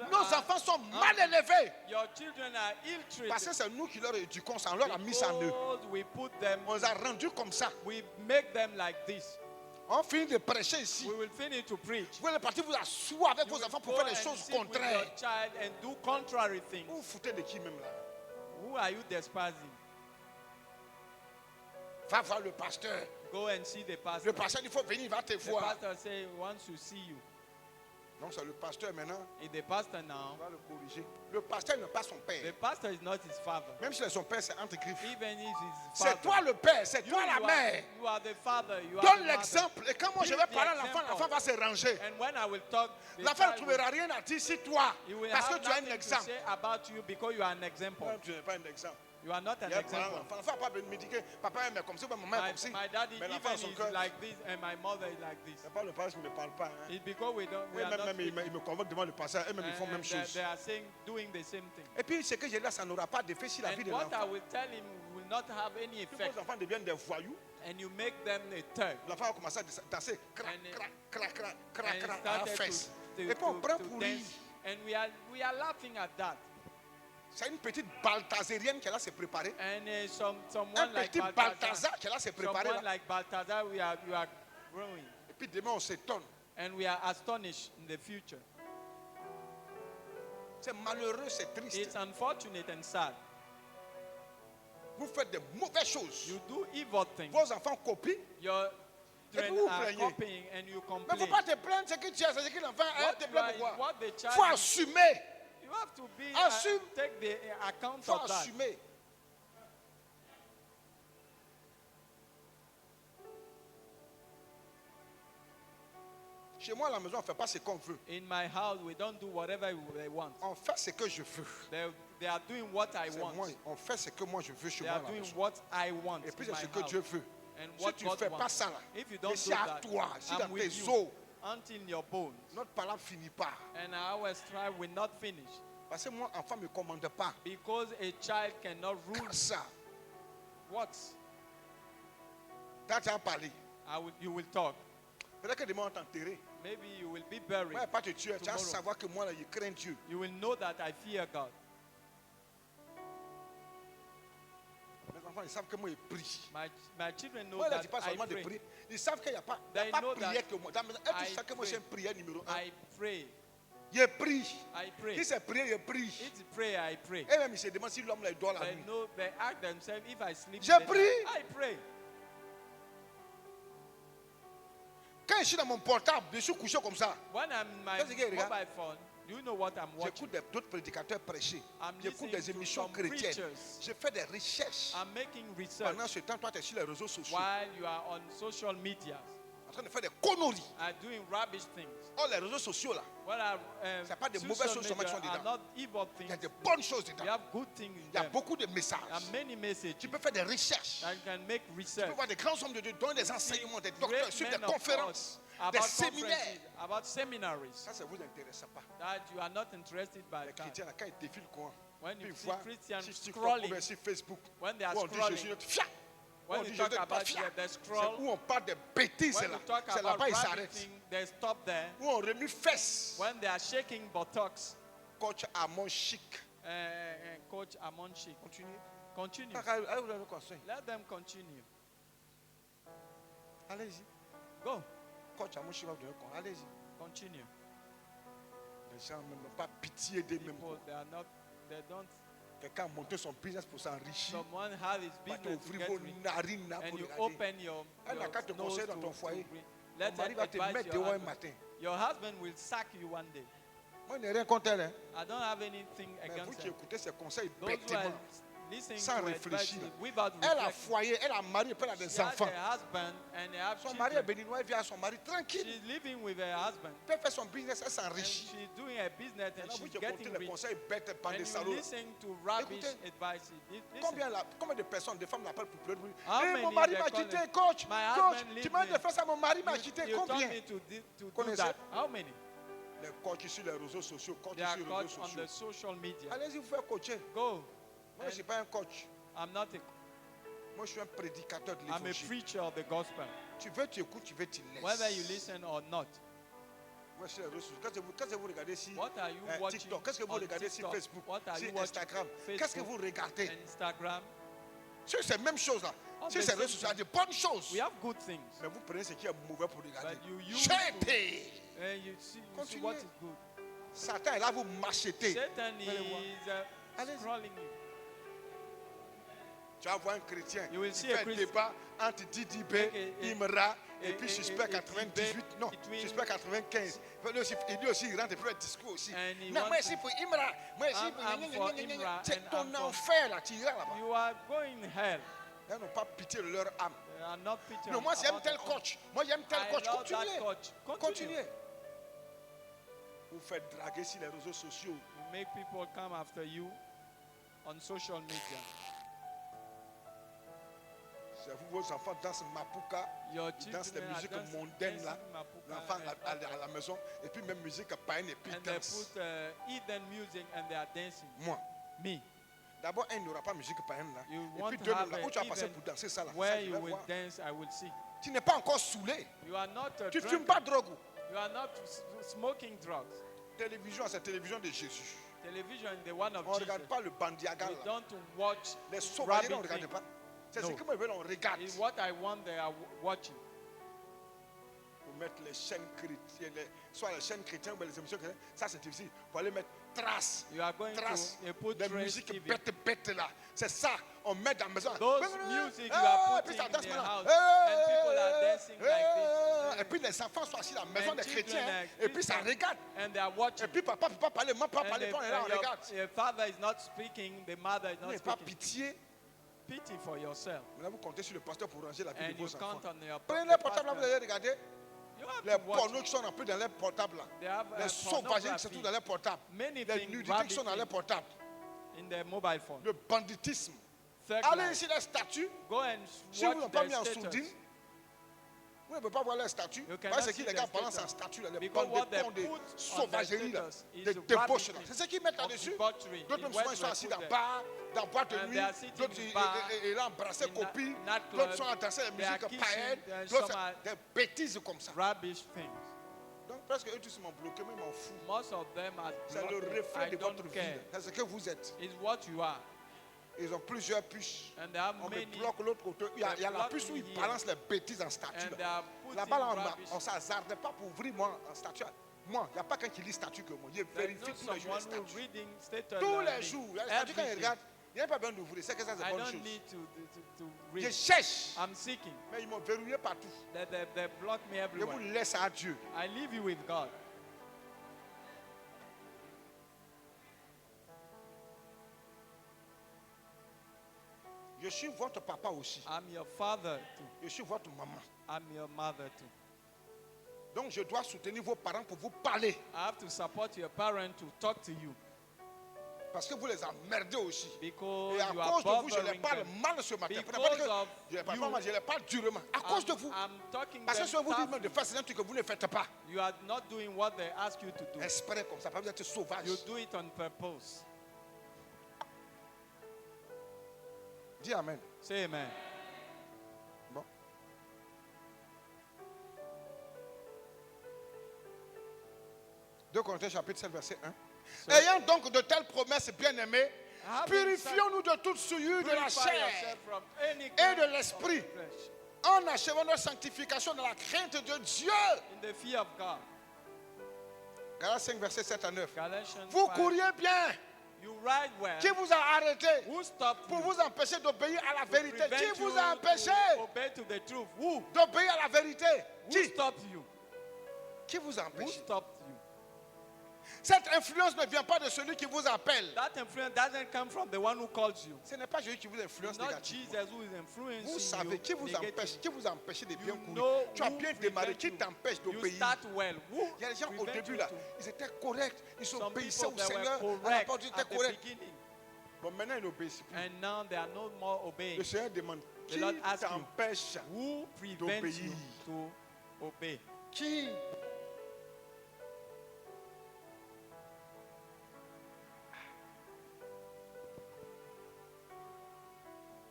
Nos enfants sont mal élevés. your children are ill-treated, Parce que c'est nous qui leur éduquons, ça, on leur a mis ça en eux. because we put them, On les a rendus comme ça. we make them like this. On finit de prêcher ici. We will finish to preach. Vous allez partir vous asseoir avec You vos will enfants pour go faire des and choses sit with contraires. your child and do contrary things. Vous vous foutez de qui même là? Who are you despising? Va voir le pasteur. Go and see the Le pastor. pasteur, il faut venir, il va te The voir. pastor say he wants to see you. Donc c'est le pasteur maintenant, Is the pastor now? on va le corriger. Le pasteur n'est pas son The père. pastor is not his father. Même si c'est son père, c'est entre griffes. Even if he's his C'est father. toi le père, c'est You, toi la you mère. you are the father. You are Donne the mother. l'exemple. Et quand moi je Give vais the parler à l'enfant, example. l'enfant va se ranger. And when I will talk, the L'enfant ne child trouvera rien à dire si toi. will, he will Parce que have tu as un nothing to exemple. say about you because you are an example. Toi, tu n'es pas un exemple. You are not an Il y a example. l'enfant va pas me dire que papa est comme ça, maman est My, comme ça. my daddy, Mais even l'enfant, son is cœur. like this, and my mother is like this. C'est pas le pasteur qui ne me parle pas. Hein. It's because we don't. We Et are même, not même, speaking. ils me convoquent devant le pasteur. Eux-mêmes, ils font la même And chose. they are saying, doing the same thing. Et puis, ce que j'ai là, ça n'aura pas d'effet sur la vie And de what I l'enfant. will tell him will not have any Puis effect. vos enfants deviennent des voyous. And you make them a thug. L'enfant va commencer à danser. Crac, And, crac, crac, crac, crac, And crac, à la started fesse. to, Et puis, on prend pour lui. dance. And we are laughing at that. C'est une petite balthazérienne qui a se préparer. And Un someone like petit Balthazar, Balthazar qui a se préparer. someone Là. like Balthazar, you are growing. Et puis demain, on s'étonne. And we are astonished in the future. C'est malheureux, c'est triste. It's unfortunate and sad. Vous faites de mauvaises choses. You do evil things. Vos enfants copient. Your puis children vous are plaignez. copying and you Mais il ne complain. faut pas te plaindre, c'est que tu as, c'est que l'enfant What te you plaint are- pourquoi? what the Il child faut is- assumer. You have to be Assume. take the account Il faut of that. assumer. Chez moi, à la maison, on ne fait pas ce qu'on veut. In my house, we don't do whatever they want. On fait ce que je veux. They are doing what I C'est want. moi, on fait ce que moi je veux chez They moi. are à la doing maison. what I want Et puis in c'est ce my que house. Dieu veut. And Si what tu ne God fais wants. pas ça là, If you et don't c'est do à that, toi, c'est I'm dans with tes you os, until your bones. notre parole ne finit pas. And our strife will not finish. Parce que moi, enfant ne me commande pas. Because a child cannot rule Car ça, what quand tu as parlé, you will talk. peut-être que demain on t'enterrer. Maybe you will be buried. Ouais, pas te tuer, tu vas tomorrow. savoir que moi là, je crains Dieu. You will know that I fear God. Mes enfants, ils savent que moi, je prie. My children know Moi, je ne that dis pas I seulement de pray. prier. Ils savent qu'il n'y a pas, They pas know prière that que moi. Dans la maison, et I tu sais que moi, pray. c'est une prière numéro 1. I pray. Il prie. I pray. Qui s'est prié, il prie. It's prayer, I pray. Et même il se demande si l'homme doit la They nuit. know, they ask themselves, if I sleep, Je in the prie. night, I pray. Quand je suis dans mon portable, je suis couché comme ça. When I'm in my Qu'est-ce qu'il regarde? mobile phone, do you know what I'm watching? J'écoute d'autres prédicateurs prêcher. I'm J'écoute listening des to émissions some chrétiennes. preachers. Je fais des recherches. I'm making research Pendant ce temps, toi, tu es sur les réseaux sociaux. while you are on social media. En train de faire des conneries. Are doing rubbish things. Oh, les réseaux sociaux là. What are C'est pas des mauvaises social choses seulement qui media sont are dedans. not evil Il y a things. des bonnes choses We dedans. have good things in Il y a them. beaucoup de There messages. are many messages. Tu peux faire des recherches. That you can make Tu research. peux voir des grands hommes de Dieu donner des enseignements, des docteurs, Great suivre men des of conférences, God des about séminaires. conferences, about seminaries Ça, ça ne vous intéresse pas. that you are not interested by Les that. chrétiens, là, quand ils défilent quoi, When puis you ils see voient Christians sur TikTok ou scrolling, bien sur Facebook, when they are où on dit Jésus, scrolling, notre fiat. when On you dit talk Jésus, about pas fiat. the C'est scroll, où on parle des bêtises when là. you talk C'est about là-bas, ils rabbit s'arrêtent. thing, they stop there. Où on remue fesses. When they are shaking buttocks, Coach Amon Chic. Coach Amon Sheikh, Continue. continue. Let them continue. Allez-y. Go, Coach Amon Chic va vous donner quoi. Allez-y. continue. Les gens n'ont pas pitié d'eux-mêmes. People, they don't. Quelqu'un a monté son business pour s'enrichir. Someone has his Va business to t'ouvrir get vos rich, narines là and pour you regarder. open your Elle n'a qu'à te nose conseiller dans ton to foyer. read. Ton Let mari them va te advise mettre your dehors un husband. matin. Your husband will sack you one day. Moi, je n'ai rien contre elle. Hein. I don't have anything Mais vous against qui her. écoutez ses conseils Those who are bêtement, listening sans to réfléchir. advice without Elle a reflection. foyer, elle a mari, et puis elle a She des has enfants. a husband and they have Son mari est children. béninois, elle vient à son mari tranquille. She's living with her husband Elle peut faire son business, elle and s'enrichit. she's doing her business and Maintenant, vous she's qui écoutez getting les rich. conseils bêtes par And des you salauds. listen to rubbish Écoutez, advice. Listen. Combien de personnes, de femmes l'appellent pour pleurer? How Eh, many mon mari they m'a call quitté, it? coach. My Coach, husband tu leave m'as me. dit de faire ça, mon mari m'a You quitté. told Combien? me to do Connaissez? that. How many? Les coachs sur les réseaux sociaux, coachs They are sur les caught réseaux on sociaux. the social media. Allez-y, vous faire coacher. Go. Moi, je ne suis pas un coach. I'm not a. Moi, je suis un prédicateur de I'm a l'évangile. preacher of the gospel. Tu veux, tu écoutes, tu veux, tu laisses. Whether you listen or not. Moi, sur les réseaux sociaux. Qu'est-ce que vous regardez sur What are you watching TikTok? Qu'est-ce que vous on regardez sur TikTok? Facebook? What are you Sur watching Instagram? Facebook? Qu'est-ce que vous regardez? Instagram. Sur ces mêmes choses-là. All Sur the ces same réseaux sociaux, il y a de bonnes choses. We have good things. Mais vous prenez ce qui est mauvais pour regarder. But you use J'ai to- payé. And you see Continuez. what is good. Satan est là, vous m'achetez. Satan Vous allez voir. is Allez-y. scrolling you. Tu vas voir un chrétien You will qui see a fait un Christian. débat entre Didi B, Imra et puis suspect et 98. Non, between- suspect 95. Il dit aussi, il rentre et fait un discours aussi. And he Non, moi wants ici pour Imra. Moi ici I'm pour for Imra c'est and ton I'm for- enfer là, tu iras là-bas. You are going hell. Ils n'ont pas pitié de leur âme. They are not pity Non, moi j'aime about tel the- coach. Moi j'aime tel I coach. love Continuez. that coach. Continuez. Vous faites draguer sur les réseaux sociaux. You make people come after you on social media. C'est vous, vos enfants dansent Mapuka. Your Ils dansent des children are musiques dancing- mondaines là. dancing Mapuka L'enfant and- à la maison. Et puis même musique païenne et puis and they danse. put heathen music and they are dancing. Moi. Me. D'abord, il n'y aura pas musique païenne là. You Et want puis to deux, have là, a où tu vas passer event pour danser ça là. where Ça, je you vais will voir. dance, I will see. Tu n'es pas encore saoulé. You are not a Tu ne drunkard. fumes pas de drogue. You are not smoking drugs. Télévision, c'est télévision de Jésus. Television is the one of On ne regarde Jesus. pas le bandiagal We là. don't watch Les sauvages, on ne rabbit regarde thing. pas. C'est No. ce que moi je veux, on regarde. It's what I want they are watching. Pour mettre les chaînes chrétiennes, soit les chaînes chrétiennes ou les émissions chrétiennes, ça c'est difficile. Pour aller mettre trace, You are going trace, to put des Trace musiques TV. bêtes là. C'est ça, on met dans la maison. Those music you are Puis putting ça in danse your maintenant. house, and people are dancing like Et puis les enfants sont assis dans la maison And des children chrétiens. are Et puis ça Christians. regarde. And they are watching. Et puis papa peut pas parler, maman peut pas And parler, on est là, on regarde. your father is not speaking, the mother is Vous not n'avez pas speaking. pitié. Pity for yourself. Maintenant vous comptez sur le pasteur pour ranger la vie And de you vos count enfants. on your Prenez the les portables là, vous pastor. allez regarder. You have Les to watch. pornos qui sont en plus dans les portables là. They have Les sauvageries qui sont tous dans les portables. Many Les things, nudités qui sont dans les rabbit portables. in their mobile phone. Le banditisme. Third Allez life. ici les statues. Go and Si vous watch n'avez pas mis their en status. sourdine, vous ne pouvez pas voir les statues. You cannot Parce que see les the gars balancent en status. statue, là, les Because bandes what de they cons, des put on sauvageries, their là, status is des rabbit débauches. là. things C'est ce qu'ils mettent of là-dessus. debauchery. D'autres In même souvent what ils sont they assis put dans there. bar, dans boîte de And nuit. they are sitting D'autres in bar, ils là embrasser in copie. nightclubs. D'autres sont à danser la They are musique kissing, païenne. and D'autres some are- des bêtises comme ça. Rubbish things. Donc presque eux tous m'ont bloqué, mais ils m'en fous. Most of them are C'est le blocked. reflet I de votre don't vie. care. C'est ce que vous êtes. It's what you are. Ils ont plusieurs puces. And they have On me many. bloque l'autre côté. Il y a They la block puce où me ils here. balancent les bêtises en statue. And they là. are putting Là-bas, là, rubbish. on ne s'hazardait pas pour ouvrir moi en statue. Moi, il n'y a pas quelqu'un qui lit statut que moi. Je There's vérifie not tous les jours les someone who statuts. reading status. Tous les jours. Les statuts, quand il Every regarde, day. il n'y a pas besoin d'ouvrir. C'est que ça, c'est I bonne don't chose. need to Je read. cherche. I'm seeking. Mais ils m'ont verrouillé partout. They block me Je vous everywhere. laisse à Dieu. I leave you with God. Je suis votre papa aussi. I'm your father too. Je suis votre maman. I'm your mother too. Donc je dois soutenir vos parents pour vous parler. I have to support your parent to talk to you Parce que vous les emmerdez aussi. because Et à you are cause de vous, je les bothering parle them. mal ce matin. Because of Je les parle you, pas mal, je les parle durement. À cause de vous. I'm talking Parce que them si on vous dit même toughly. de faire certains trucs que vous ne faites pas. You are not doing what they ask you to do. Espérez comme ça, pas vous êtes sauvage. You do it on purpose. Dis Amen. Say amen. Bon. Deux Corinthiens chapitre 7 verset 1. So, Ayant donc de telles promesses bien-aimées, having purifions-nous de toute souillure de la purify chair yourself from any et kind de of l'esprit, flesh en achevant notre sanctification dans la crainte de Dieu. in the fear of God. Galates 5 verset 7 à 9. Galatians Vous 5. couriez bien. You ride well. Qui vous a arrêté Who stopped pour you? vous empêcher d'obéir à la To vérité? prevent Qui vous you a empêché to obey to the truth? Who? d'obéir à la vérité? Who Qui? stopped you? Qui vous a Who empêché? stopped you? Cette influence ne vient pas de celui qui vous appelle. That influence doesn't come from the one who calls you. Ce n'est pas Jésus qui vous influence It's not négativement. Jesus who is influencing Vous you. savez qui vous negatively. empêche, qui vous empêche de bien You courir. know Tu as who bien démarré, qui prevent you. t'empêche You d'obéir. start well. Who Il y a des gens au prevent début you là, to- ils étaient corrects, ils Some obéissaient people au that Seigneur, were à la correct porte, ils étaient at the corrects. beginning, Bon, maintenant ils n'obéissent plus. and now they are no more obeying. Le Seigneur demande The qui Lord asks you, t'empêche? Who prevents d'obéir. you to obey? Qui?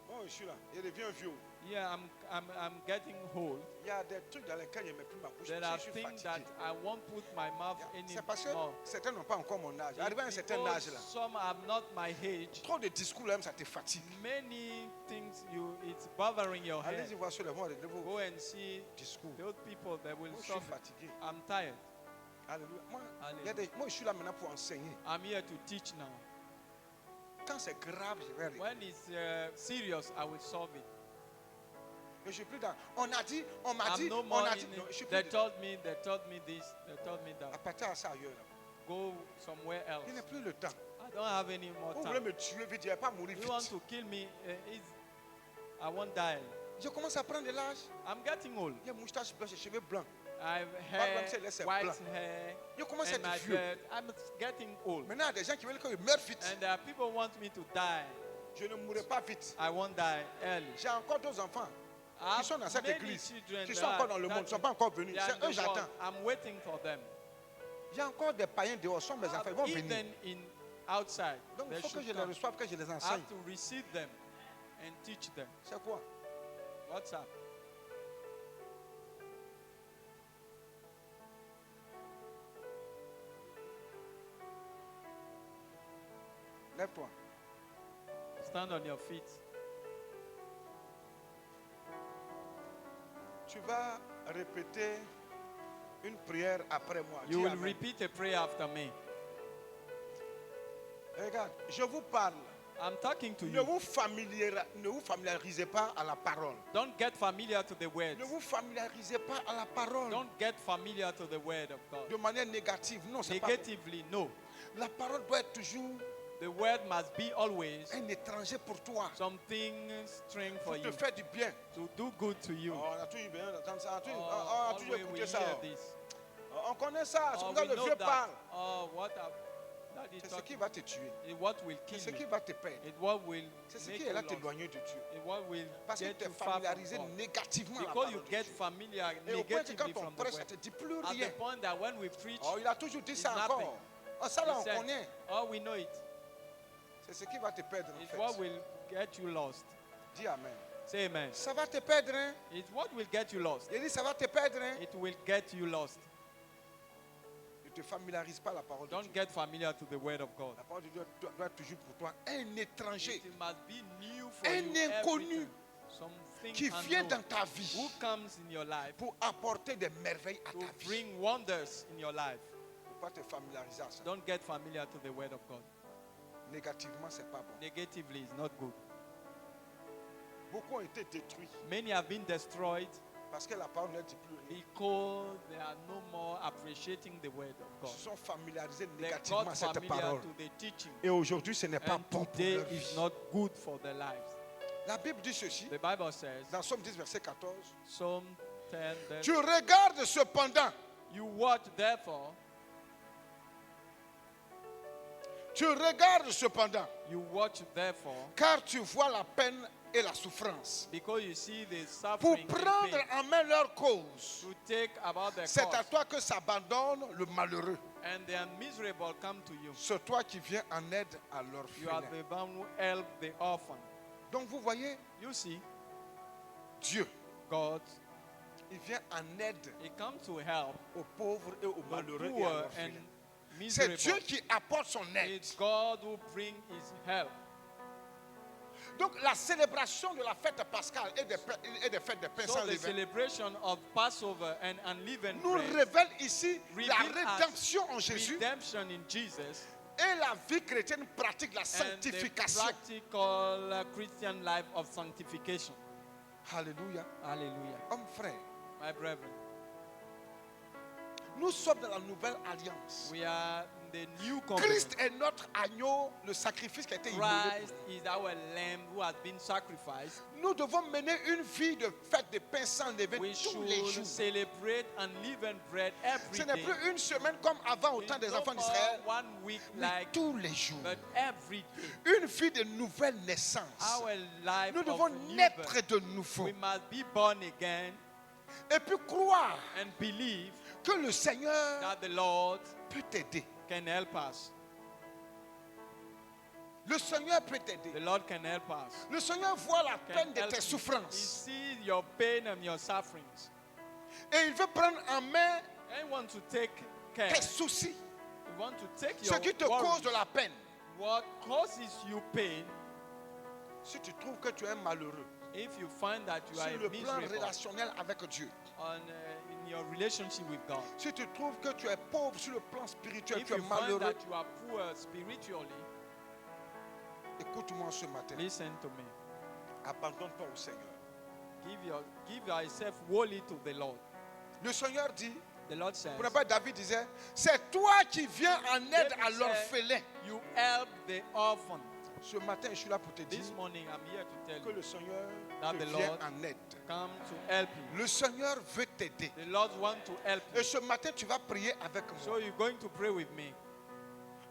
Bon, je suis là, je deviens vieux. Yeah, I'm getting old. Il y a des trucs dans lesquels je ne mets plus ma bouche. There parce are que je suis things that fatigué. I won't put my mouth C'est parce que anymore. certains n'ont pas encore mon âge. Arrivé à un certain Because âge là, some are not my age. trop de discours là, même ça te fatigue. Many things it's bothering your Allez-y head. voir sur le monde de vos Go and see discours. those people that will Moi, je suis solve it. fatigué. I'm tired. Alléluia. Moi, Alléluia. il y a des- moi, je suis là maintenant pour enseigner. I'm here to teach now. Quand c'est grave, je vais arrêter. When it's serious, I will solve it. Je suis plus dans. On a dit, on m'a I'm dit, no on more a in dit. Non, je suis it. plus They dedans. told me this, they told me À that. partir de ça ailleurs là. Go somewhere else. Il n'est plus le temps. I don't have any more Vous voulez time. me tuer vite, je ne vais pas mourir You want vite. to kill me? I won't die. Je commence à prendre de l'âge. I'm getting old. Il y a moustache blanche et cheveux blancs. I have Pardon, c'est laissé hair, white blanc. hair, Je commence à and my être vieux. beard. I'm getting old. Maintenant, il y a des gens qui veulent que je meure vite. And there are people who want me to die. Je ne mourrai pas vite. I won't die early. J'ai encore deux enfants I qui sont dans cette many église, children qui that sont encore are- dans le that monde, ne sont pas encore venus. they are C'est in eux the j'attends. world. I'm waiting for them. Il y a encore des païens dehors, sont mes enfants, ils vont venir. Even in outside, Donc il they faut que should je les come. reçoive, que je les I enseigne. have to receive them and teach them. C'est quoi? What's up? Lève-toi. Stand on your feet. Tu vas répéter une prière après moi. You Dis will Amen. repeat a prayer after me. Regarde, je vous parle. I'm talking to Ne you. ne vous familiarisez pas à la parole. Don't get familiar to the words. Ne vous familiarisez pas à la parole Don't get familiar to the word of God. de manière négative. Non, c'est pas. Negatively, no. La parole doit être toujours The word must be always un étranger pour toi. something strange for Pour you, te faire du bien. to do good to you. Oh, on a toujours bien entendu ça. On Oh, a toujours always we écouté ça. hear this. On connaît ça. C'est Oh, comme ça we le know vieux that. parle. Oh, what that is C'est ce qui talking. va te tuer. Is what will C'est kill ce qui you. va te perdre. It what will C'est ce make qui you est là lost. t'éloigner de Dieu. It what will Parce que get tu es you far from familiarisé God. négativement à la Because parole you de get Dieu. familiar Et au point que quand negatively on from the prêche, ça word. ne te dit plus At rien. the point that when we preach, Oh, il a toujours dit ça it's encore. nothing. Oh, ça là, he on said, connaît. oh, we know it. C'est ce qui va te perdre en It's what fait. will get you lost. Dis Amen. Say amen. Ça va te perdre, hein? It's what will get you lost. Il dit, ça va te perdre, hein? It will get you lost. Ne te familiarise pas à la parole de Don't Dieu. get familiar to the word of God. La parole de Dieu doit être toujours pour toi un étranger It must be new for Un you every inconnu time. Something qui vient unknown dans ta vie who comes in your life pour apporter des merveilles à to ta vie. bring wonders in your life. pas te familiariser à ça. Don't get familiar to the word of God. Négativement, c'est pas bon. Negatively is not good. Beaucoup ont été détruits Many have been destroyed parce que la parole ne dit plus rien. because they are no more appreciating the word of Ils God. se sont familiarisés They négativement got à cette familiar parole. to the teaching. Et aujourd'hui, ce n'est pas And bon pour today leur is vie. not good for their lives. La Bible dit ceci, The Bible says, dans Somme 10, verset 14. Psalm 10, verse, Tu regardes cependant, you watch therefore, tu regardes cependant, you watch therefore, car tu vois la peine et la souffrance. because you see the Pour suffering and prendre pain, en main leur cause, to take about their c'est à cause, toi que s'abandonne le malheureux. and the miserable come to you. C'est toi qui viens en aide à You are l'orphelin. the one who help the orphan. Donc vous voyez, You see, Dieu, God, il vient en aide He comes to help aux pauvres et aux the malheureux et à poor and l'orphelin. C'est Dieu miserable. qui apporte son aide. It's God who brings His help. Donc la célébration de la fête pascale et des fêtes de pain So sans the levain celebration of Passover and unleavened nous bread révèle ici la reveal us rédemption en Jésus redemption in Jesus et la vie chrétienne pratique la and the sanctification. practical Christian life of sanctification. Alléluia. Hallelujah. Homme frère, My brethren, nous sommes dans la nouvelle alliance. we are in the new covenant. Christ est notre agneau, le sacrifice qui a été immolé pour Christ is our lamb who has been sacrificed. nous. Nous devons mener une vie de fête de pain sans levain We tous les should jours. celebrate unleavened bread every Ce n'est day. plus une semaine comme avant au temps des It's no enfants more d'Israël, 1 week mais like, tous les jours. but every day. Une vie de nouvelle naissance. Our life Nous of devons new naître birth. de nouveau. We must be born again Et puis croire and believe que le Seigneur that the Lord peut t'aider. can help us. Le Seigneur peut The t'aider. Lord can help us. Le Seigneur voit la Can peine de help tes you. He souffrances. sees your pain and your sufferings. Et il veut prendre en main And he wants to take care. tes soucis. He wants to take Ce your qui te worries. cause de la peine. What causes you pain. Si tu trouves que tu es malheureux If you find that you are sur le plan miserable relationnel avec Dieu, in your relationship with God, si tu trouves que tu es pauvre sur le plan spirituel, if tu es you find malheureux, that you are poor spiritually, écoute-moi ce matin. listen to me. Abandonne-toi au Seigneur. Give yourself wholly to the Lord. Le Seigneur dit, The Lord says, pour ne pas David disait, c'est toi qui viens en aide David à said, l'orphelin. you help the orphan. Ce matin, je suis là pour te dire This morning, I'm here to tell que you, le Seigneur that te the vient Lord en aide. come to help you. Le Seigneur veut t'aider. The Lord wants to help Et you. ce matin, tu vas prier avec So moi. you're going to pray with me.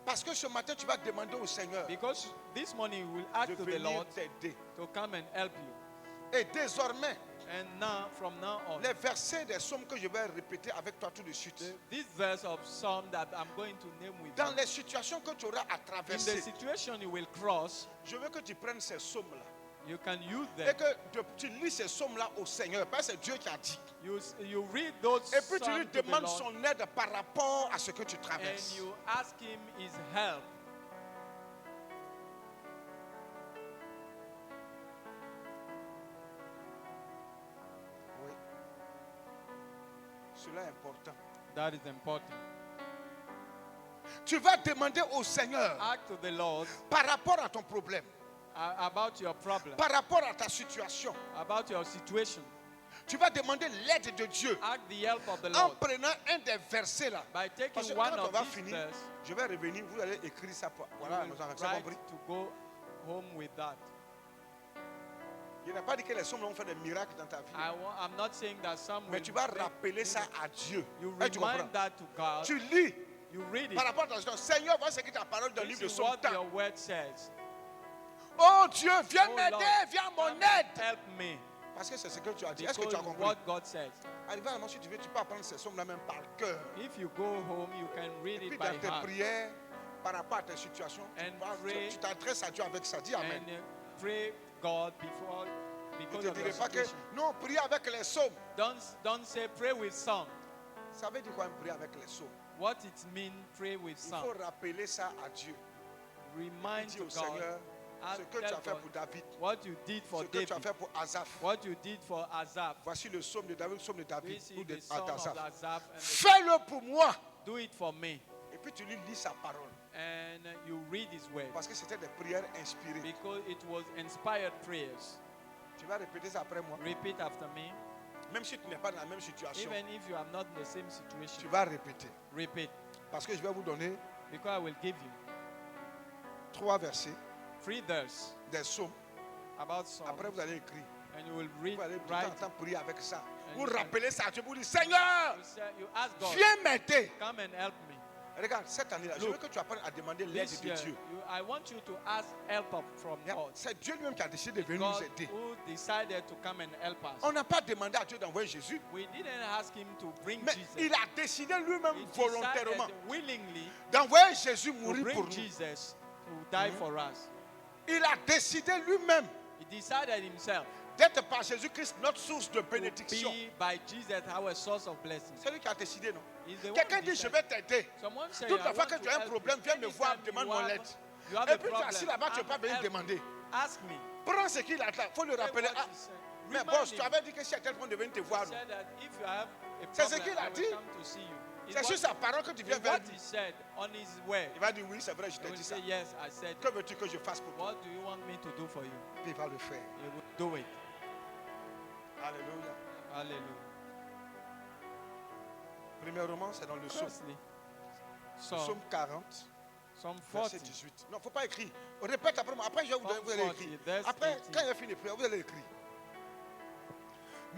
Parce que ce matin, tu vas demander au Seigneur Because this morning you will ask de to the venir Lord t'aider. to come and help you. Et désormais, And now, from now on, les versets des psaumes que je vais répéter avec toi tout de suite. this verse of Psalm that I'm going to name with Dans you, les situations que tu auras à in the traverser, situation you will cross, je veux que tu prennes ces psaumes-là. you can use Et them. que tu lis ces psaumes-là au Seigneur. Parce que c'est Dieu qui a dit. You read those Et puis tu lui psalms to the demandes Lord, son aide par rapport à ce que tu and traverses. you ask Him His help. Oui. Cela est important. That is important. Tu vas demander au Seigneur Ask to the Lord par rapport à ton problème, about your problem, par rapport à ta situation. about your situation. Tu vas demander l'aide de Dieu Ask the help of the en Lord prenant un des versets là. by Parce taking que one quand on of va these finir, verses. je vais revenir, vous allez écrire ça. Voilà, You nous will avons try compris. to go home with that. Je n'ai pas dit que les sommes vont faire des miracles dans ta vie. I'm not saying that some Mais will tu vas make- rappeler ça à Dieu. You Hein, tu comprends? remind that to God. Tu lis You read par it. rapport à ta situation. Seigneur, voilà ce que ta parole dans le livre This de is Somme what tant. your word says. Oh Dieu, viens Oh m'aider, Lord, viens à mon come and aide. help me. Parce que c'est ce que tu as dit. Est-ce que Because tu as compris? what God says. Arrivé à un moment, si tu veux, tu peux apprendre ces sommes-là même par cœur. If you go home, you can read Et puis it dans by tes heart prières, par rapport à tes situations, And tu pray. tu t'adresses à Dieu avec ça. Dis Amen. and pray God Je because ne te of your dirai pas que situation. non, prier avec les psaumes. Don't say pray with song. Ça veut dire quoi, prier avec les psaumes? What it means pray with Il song. faut rappeler ça à Dieu. Remind Dis to au God Seigneur ce que tu as tell fait God pour David, what you did ce for que tu as David, fait pour Asaph. what you did for Asaph. Voici le psalme de David This ou is de the song of Asaph. Asaph. And Fais-le pour moi. do it for me. Et puis tu lui lis sa parole. and you read His word. Parce que c'était des prières inspirées. Because it was inspired prayers. Tu vas répéter ça après moi. Repeat after me. Même si tu n'es pas dans la même situation, Even if you are not in the same tu situation, vas répéter. repeat. Parce que je vais vous donner Because I will give you 3 versets 3 verses des psaumes. about Psalms, Après, vous allez écrire. and you will read, Vous allez tout write. le temps prier avec ça. And Vous you can- rappelez ça. Tu vous dites, Seigneur, You ask God, viens m'aider. come and help me. Regarde, cette année-là, je Look, veux que tu apprennes à demander l'aide This de year, Dieu. I want you to ask help from Yeah, God. c'est Dieu lui-même qui a décidé de venir God nous aider. who decided to come and help us. On n'a pas demandé à Dieu d'envoyer Jésus, We didn't ask Him to bring mais Jesus. il a décidé lui-même He volontairement decided willingly d'envoyer Jésus to mourir pour bring nous. Jesus to die for us. Il a décidé lui-même He decided Himself d'être par Jésus-Christ notre source de to bénédiction. be by Jesus our source of blessings. C'est lui qui a décidé, non? He's the one Quelqu'un who dit, je decided. vais t'aider. Someone say, Toute I la fois want que to tu as un help problème, you. viens me voir, Anytime demande mon you aide. have Et a puis tu es assis problem, là-bas, tu ne peux pas venir help. demander. Ask me. Prends ce qu'il a là. Il faut lui Say rappeler. what Ah, he said. mais Remind boss, him. tu avais dit que si à tel point de venir te voir. He said that if you have a C'est ce problem, qu'il a I will dit. come to see you. It's C'est sur what- sa parole que tu viens it's vers what lui. he said on his word. Il va dire oui, c'est vrai, je He t'ai will dit ça. say, yes, I said Que it. veux-tu que je fasse pour toi? What do you want me to do for you? Puis il va le faire. You will do it. Alléluia. Hallelujah. Premièrement, c'est dans le psaume. Firstly, Psaume Psalm, 40, Psalm verset 40. 18. Non, il ne faut pas écrire. On répète après moi. Après, je vais vous donner, vous allez Psalm 40, écrire. verse Après, 18. quand il a fini de prier, vous allez écrire.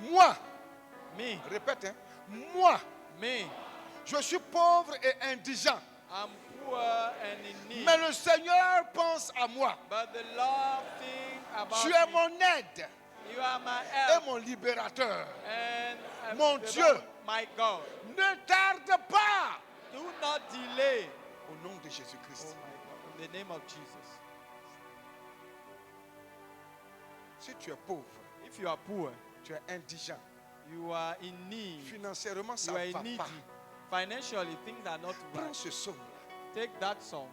Moi, Me, répète, hein, moi, me, je suis pauvre et indigent. I'm poor and in need. Mais le Seigneur pense à moi. But the Lord think about Tu es me. mon aide You are my et help mon libérateur. and Mon the Dieu. Lord, my God. Ne tarde pas. Do not delay. Au nom de Oh Jésus-Christ. my God. In the name of Jesus. Si tu es pauvre, If you are poor, tu es indigent. you are in need. Financièrement, ça You are ne va needy. pas. Financially, things are not Prends right. ce psaume. Take that song.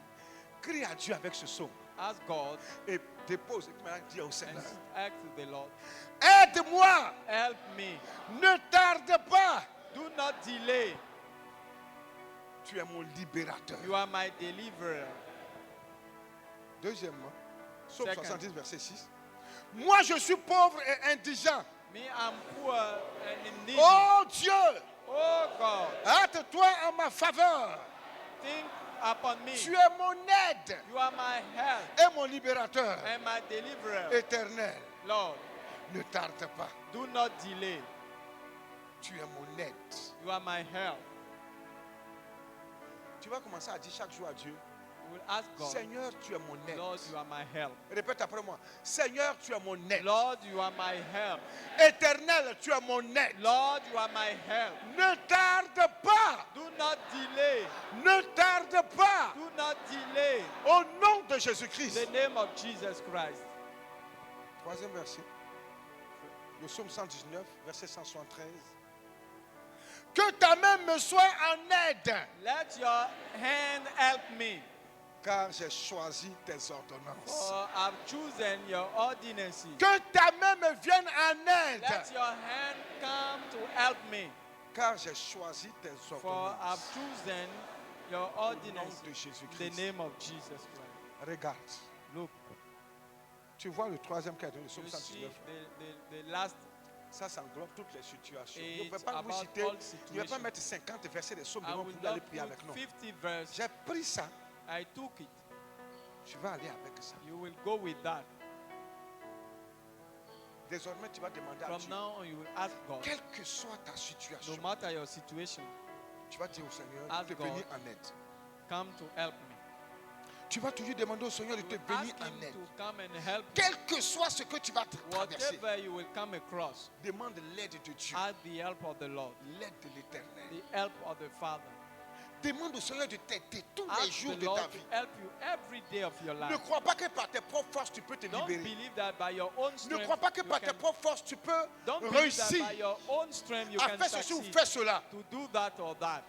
Crie à Dieu avec ce psaume. Ask God Et dépose. Dis au and Seigneur. ask the Lord. Aide-moi. Help me. Ne tarde pas. Do not delay. Tu es mon libérateur. You are my deliverer. Deuxièmement, psaume Second. 70, verset 6. Moi, je suis pauvre et indigent. Me, I'm poor and in need. Oh Dieu, Oh God, hâte-toi en ma faveur. think upon me. Tu es mon aide You are my help et mon libérateur and my deliverer. éternel. Lord, Ne tarde pas. do not delay. Tu es mon aide. You are my help. Tu vas commencer à dire chaque jour à Dieu, You will ask God, Seigneur, tu es mon aide. Lord, you are my help. Répète après moi. Seigneur, tu es mon aide. Lord, you are my help. Éternel, tu es mon aide. Lord, you are my help. Ne tarde pas. Do not delay. Ne tarde pas. Do not delay. Au nom de In Jésus-Christ. the name of Jesus Christ. Troisième verset. Le psaume 119, verset 173. Que ta main me soit en aide, Let your hand help me, car j'ai choisi tes ordonnances. for I've chosen your ordinances. Que ta main me vienne en Let aide, your hand come to help me, car j'ai choisi tes for I've ordonnances. chosen your Au nom ordinances. de In the Jésus-Christ. name of Jesus Christ. Regarde. Look, Tu vois le troisième cas, le you psaume see 119. the last Ça, ça englobe toutes les situations. Je ne It's vais pas vous about citer, all je ne vais situations. pas mettre 50 versets des psaumes I devant will vous aller not prier avec put nous. 50 verses. J'ai pris ça, I took it. je vais aller avec ça. You will go with that. Désormais, tu vas demander à From Dieu, now on, you will ask God, quelle que soit ta situation, no matter your situation, tu vas dire au Seigneur Ask de te God. venir en aide. come to help me. Tu vas toujours demander au Seigneur de te venir Ask en Him aide. to come and help you. Quel que soit ce que tu vas traverser, Whatever you will come across, demande l'aide de Dieu, ask the help of the Lord, l'aide de l'Éternel. the help of the Father. Demande au Seigneur de t'aider tous les Ask jours the de Lord ta to vie. help you every day of your Ne life. crois pas que par tes propres forces tu peux te Don't libérer. believe that by your own Ne strength crois pas que you par tes can, propres forces tu peux don't believe that réussir by your own strength you à can faire ceci ou succeed faire cela. to do that or that.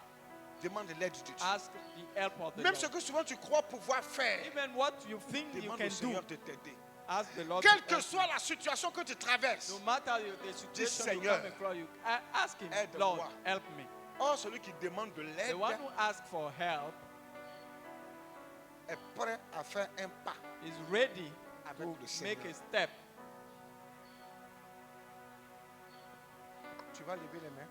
Demande l'aide de Dieu. Ask the help of the Même ce Lord. que souvent tu crois pouvoir faire, Even what you think you demande can au do, Seigneur de t'aider. ask the Lord Quelle to que help soit you. la situation que tu traverses. No matter the situation you Seigneur, come across, you ask Him, aide-moi. Lord, help me. Or celui qui demande de The l'aide one who asks for help est prêt à faire un pas. is ready Avec to le make Seigneur. a step. Tu vas lever les mains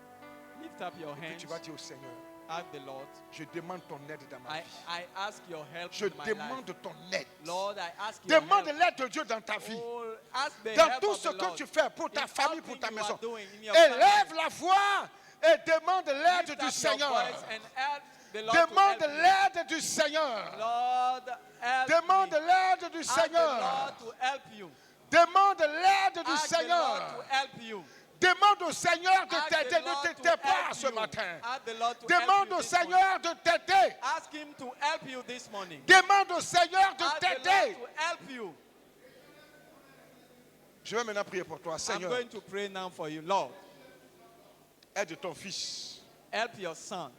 Lift up your et puis hands. tu vas dire au Seigneur, Ask the Lord. je demande ton aide dans ma vie. I ask your help Je in my life. demande ton aide. Lord, I ask your Demande help. l'aide de Dieu dans ta vie. Oh, ask the Dans help tout of ce the que Lord. tu fais pour ta In famille, all pour ta things you are maison. doing in your Élève family. la voix et demande l'aide Lift du up your Seigneur. voice and ask the Lord to Demande help you. l'aide du Seigneur. Lord, help Demande me. l'aide du Ask the Seigneur. Lord to help you. Demande l'aide du Ask the Lord Seigneur. to help you. Demande au Seigneur de Ask t'aider. the Lord Ne to t'aide pas help ce you. matin. Ask the Lord to Demande help you au this morning. Seigneur de t'aider. Ask him to help you this morning. Demande au Seigneur de Ask the Lord t'aider. to help you. Je vais maintenant prier pour toi, I'm Seigneur. going to pray now for you. Lord, Aide ton fils. help your son.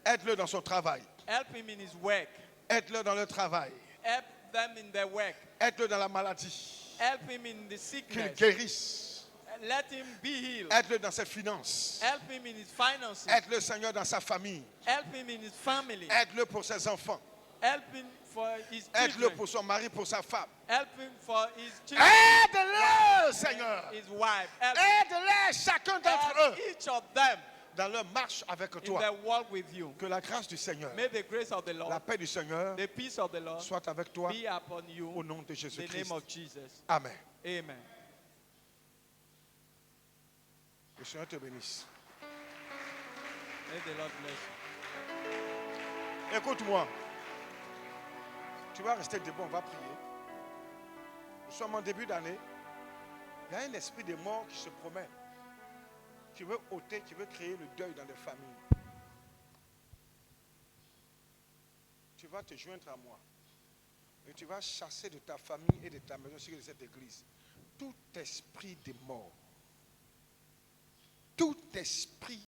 Aide-le dans son travail. Help him in his work. Aide-le dans le travail. Help them in their work. Aide-le dans la maladie. Help him in the Qu'il sickness. guérisse. Let him be healed. Aide-le dans ses finances. Help him in his finances. Aide-le, Seigneur, dans sa famille. Help him in his family. Aide-le pour ses enfants. Help him for his Aide-le children. pour son mari, pour sa femme. Help him for his children. Aide-le, Seigneur. His wife. Help Aide-les, chacun d'entre eux, each of them dans leur marche avec in toi. their walk with you. Que la grâce du Seigneur, May the grace of the la Lord, paix du Seigneur the peace of the Lord soit avec toi be upon au you nom de in the Jésus-Christ. name of Jesus. Amen. Amen. Le Seigneur te bénisse. May the Lord bless you. Écoute-moi. Tu vas rester debout, on va prier. Nous sommes en début d'année. Il y a un esprit de mort qui se promène, qui veut ôter, qui veut créer le deuil dans les familles. Tu vas te joindre à moi et tu vas chasser de ta famille et de ta maison, de cette église, tout esprit de mort, tout esprit